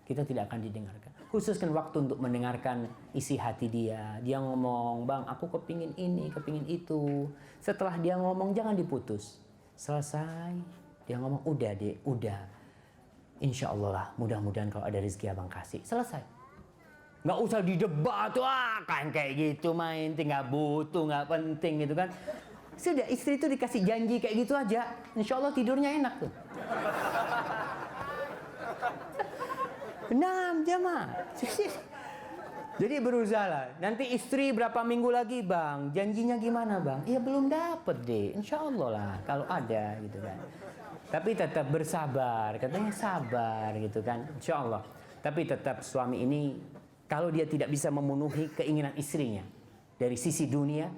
kita tidak akan didengarkan. Khususkan waktu untuk mendengarkan isi hati dia. Dia ngomong, bang aku kepingin ini, kepingin itu. Setelah dia ngomong jangan diputus. Selesai, dia ngomong udah deh, udah. Insya Allah lah, mudah-mudahan kalau ada rezeki abang kasih. Selesai. Nggak usah didebat, wah kan kayak gitu main, nggak butuh, nggak penting gitu kan. Sudah, istri itu dikasih janji kayak gitu aja, insya Allah tidurnya enak tuh. 6 jam. Jadi berusaha lah. Nanti istri berapa minggu lagi bang, janjinya gimana bang? Ya belum dapet deh, insya Allah lah kalau ada gitu kan. Tapi tetap bersabar, katanya sabar gitu kan, insya Allah. Tapi tetap suami ini, kalau dia tidak bisa memenuhi keinginan istrinya dari sisi dunia,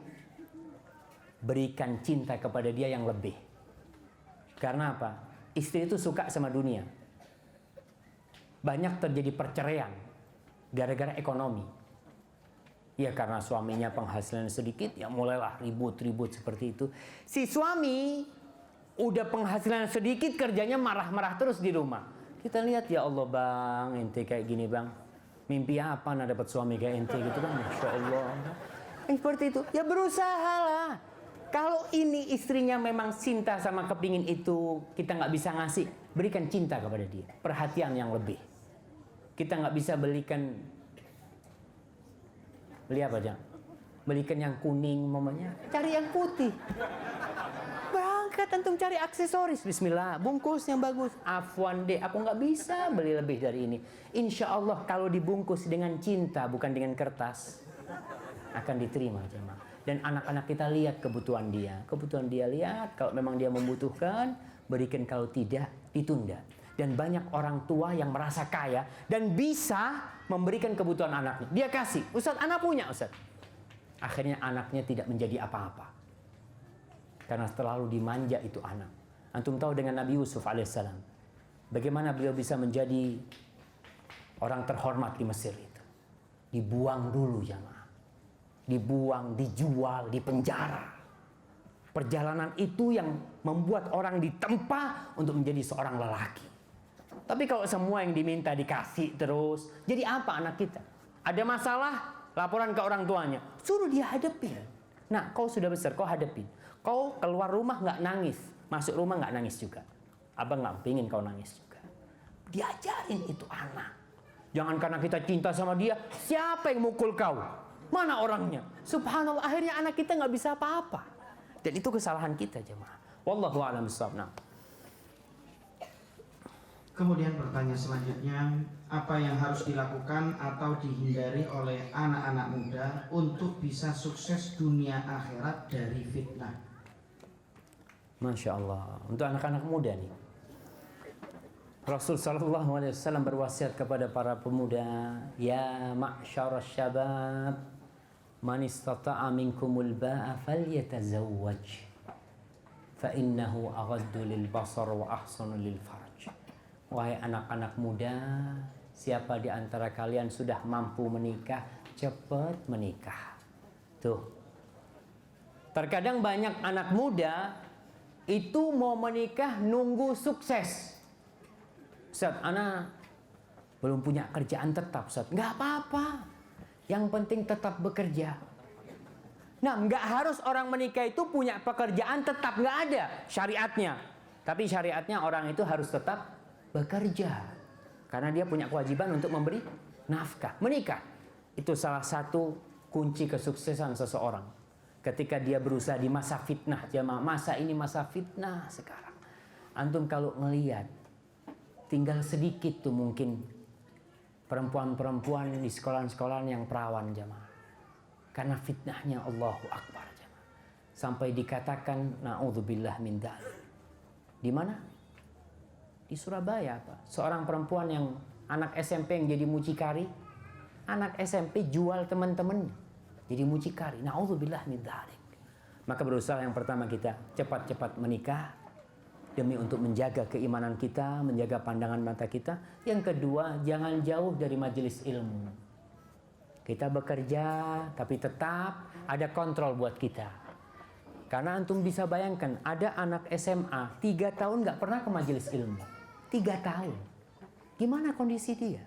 berikan cinta kepada dia yang lebih. Karena apa? Istri itu suka sama dunia. Banyak terjadi perceraian gara-gara ekonomi. Ya karena suaminya penghasilan sedikit, ya mulailah ribut-ribut seperti itu. Si suami udah penghasilan sedikit, kerjanya marah-marah terus di rumah. Kita lihat, ya Allah bang, ente kayak gini bang. Mimpi apa nak dapat suami kayak ente gitu kan? Masya Allah. Seperti itu. Ya berusaha lah. Kalau ini istrinya memang cinta sama kepingin itu, kita nggak bisa ngasih, berikan cinta kepada dia, perhatian yang lebih. Kita nggak bisa beli apa aja, belikan yang kuning mamanya, cari yang putih. Berangkat antum cari aksesoris, bismillah, bungkus yang bagus. Afwan deh, aku nggak bisa beli lebih dari ini. Insya Allah kalau dibungkus dengan cinta, bukan dengan kertas, akan diterima jemaah. Dan anak-anak kita lihat kebutuhan dia. Kebutuhan dia lihat, kalau memang dia membutuhkan, berikan, kalau tidak, ditunda. Dan banyak orang tua yang merasa kaya dan bisa memberikan kebutuhan anaknya. Dia kasih, Ustaz, anak punya Ustaz. Akhirnya anaknya tidak menjadi apa-apa. Karena terlalu dimanja itu anak. Antum tahu dengan Nabi Yusuf alaihissalam, bagaimana beliau bisa menjadi orang terhormat di Mesir itu. Dibuang dulu jamaah. Dibuang, dijual, dipenjara. Perjalanan itu yang membuat orang ditempa untuk menjadi seorang lelaki. Tapi kalau semua yang diminta dikasih terus, jadi apa anak kita? Ada masalah, laporan ke orang tuanya, suruh dia hadapin. Nah, kau sudah besar, kau hadapin. Kau keluar rumah nggak nangis, masuk rumah nggak nangis juga. Abang nggak pengen kau nangis juga. Diajarin itu anak. Jangan karena kita cinta sama dia, siapa yang mukul kau? Mana orangnya? Subhanallah, akhirnya anak kita nggak bisa apa-apa. Dan itu kesalahan kita jemaah. Wallahu a'lam bishawab. Nah.
Kemudian pertanyaan selanjutnya, apa yang harus dilakukan atau dihindari oleh anak-anak muda untuk bisa sukses dunia akhirat dari fitnah?
Masya Allah. Untuk anak-anak muda nih, Rasul sallallahu alaihi wasallam berwasiat kepada para pemuda, ya ma'syarasy syabab, man istata'a minkumul ba'a falyatazawwaj fa innahu aghaddu lil basar wa ahsanu lil farj. Wahai anak-anak muda, siapa di antara kalian sudah mampu menikah, cepat menikah. Tuh. Terkadang banyak anak muda itu mau menikah nunggu sukses. Ustaz, anak belum punya kerjaan tetap, Ustaz. Nggak apa-apa. Yang penting tetap bekerja. Nah, nggak harus orang menikah itu punya pekerjaan tetap, nggak ada syariatnya. Tapi syariatnya orang itu harus tetap bekerja. Karena dia punya kewajiban untuk memberi nafkah. Menikah itu salah satu kunci kesuksesan seseorang. Ketika dia berusaha di masa fitnah, jamaah, masa ini masa fitnah sekarang. Antum kalau ngelihat, tinggal sedikit tuh mungkin perempuan-perempuan di sekolah-sekolah yang perawan jamaah. Karena fitnahnya Allahu Akbar jamaah. Sampai dikatakan na'udzubillah min dzalik. Di mana? Di Surabaya apa? Seorang perempuan yang anak SMP yang jadi mucikari. Anak SMP jual teman-teman jadi mucikari. Na'udzubillah min dzalik. Maka berusaha yang pertama kita cepat-cepat menikah. Demi untuk menjaga keimanan kita, menjaga pandangan mata kita. Yang kedua, jangan jauh dari majelis ilmu. Kita bekerja, tapi tetap ada kontrol buat kita. Karena antum bisa bayangkan, ada anak SMA 3 tahun nggak pernah ke majelis ilmu. 3 tahun. Gimana kondisi dia?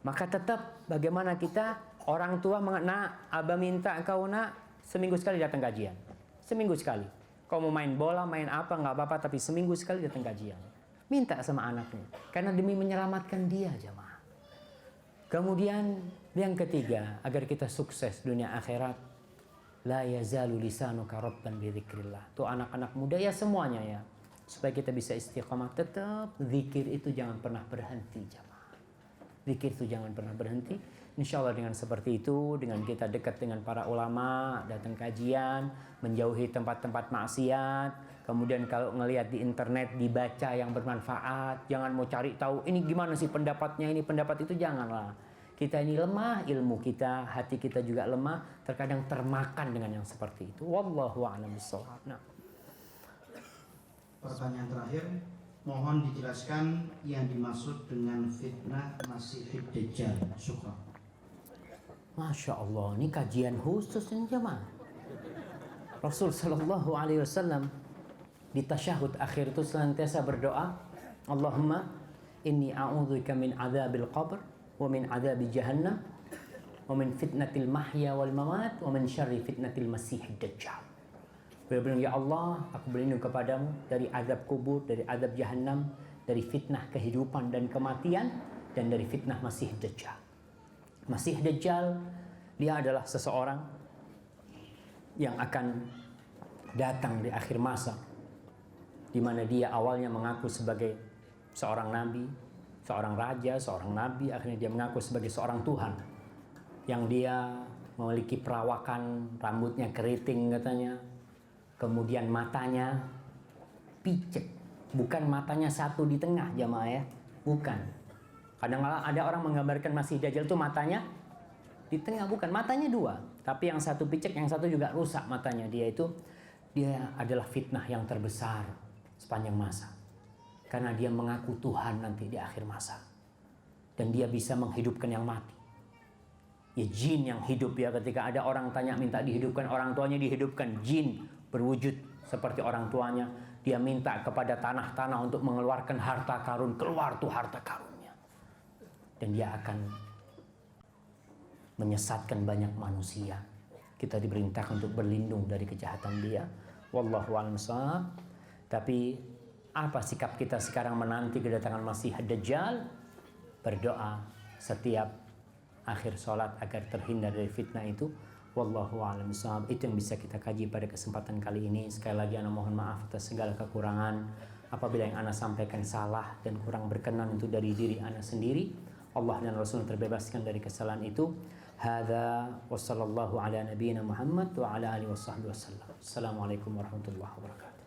Maka tetap bagaimana kita, orang tua nak, abah minta kau nak seminggu sekali datang kajian. Seminggu sekali. Kau mau main bola, main apa, nggak apa-apa, tapi seminggu sekali datang kajian. Minta sama anaknya. Karena demi menyelamatkan dia, jamaah. Kemudian yang ketiga, agar kita sukses dunia akhirat, la yazalu lisanuka rabban bi dzikrillah. Tuh anak-anak muda ya semuanya ya. Supaya kita bisa istiqamah, tetap zikir itu jangan pernah berhenti, jamaah. Zikir itu jangan pernah berhenti. Insya Allah dengan seperti itu, dengan kita dekat dengan para ulama, datang kajian, menjauhi tempat-tempat maksiat, kemudian kalau ngelihat di internet dibaca yang bermanfaat, jangan mau cari tahu ini gimana sih pendapatnya, ini pendapat itu, janganlah. Kita ini lemah, ilmu kita, hati kita juga lemah, terkadang termakan dengan yang seperti itu. Wallahu a'lam bishawab. Nah.
Pertanyaan terakhir, mohon dijelaskan yang dimaksud dengan fitnah Masihid Dajjal. Syukran.
Masya Allah, ini kajian khusus ini jemaah. Rasul Sallallahu Alaihi Wasallam di tasyahud akhir itu senantiasa berdoa, Allahumma inni a'udzubika min adzabil qabr wa min adzabi jahannam wa min fitnatil mahya wal mamat wa min syarri fitnatil masihid dajjal. Beliau, ya Allah, aku berlindung kepadamu dari azab kubur, dari azab jahannam, dari fitnah kehidupan dan kematian, dan dari fitnah masih dajjal. Masih dajjal, dia adalah seseorang yang akan datang di akhir masa, di mana dia awalnya mengaku sebagai seorang nabi, seorang raja, seorang nabi, akhirnya dia mengaku sebagai seorang Tuhan, yang dia memiliki perawakan, rambutnya keriting katanya, kemudian matanya picek, bukan matanya satu di tengah jamaah ya, bukan. Kadang-kadang ada orang menggambarkan Masih Dajjal itu matanya di tengah, bukan, matanya dua, tapi yang satu picek, yang satu juga rusak matanya. Dia adalah fitnah yang terbesar sepanjang masa, karena dia mengaku Tuhan nanti di akhir masa, dan dia bisa menghidupkan yang mati. Ya jin yang hidup ya, ketika ada orang tanya minta dihidupkan, orang tuanya dihidupkan, jin berwujud seperti orang tuanya. Dia minta kepada tanah-tanah untuk mengeluarkan harta karun, keluar tuh harta karunnya. Dan dia akan menyesatkan banyak manusia. Kita diperintahkan untuk berlindung dari kejahatan dia. Wallahu a'lam bishawab. Tapi apa sikap kita sekarang menanti kedatangan Masih Dajjal? Berdoa setiap akhir sholat agar terhindar dari fitnah itu. Wallahu a'lam bishawab. Itu yang bisa kita kaji pada kesempatan kali ini. Sekali lagi ana mohon maaf atas segala kekurangan. Apabila yang ana sampaikan salah dan kurang berkenan itu dari diri ana sendiri. Allah dan Rasul terbebaskan dari kesalahan itu. Hadza wa sallallahu ala nabiyyina Muhammad wa ala alihi washabbihi wasallam. Assalamualaikum warahmatullahi wabarakatuh.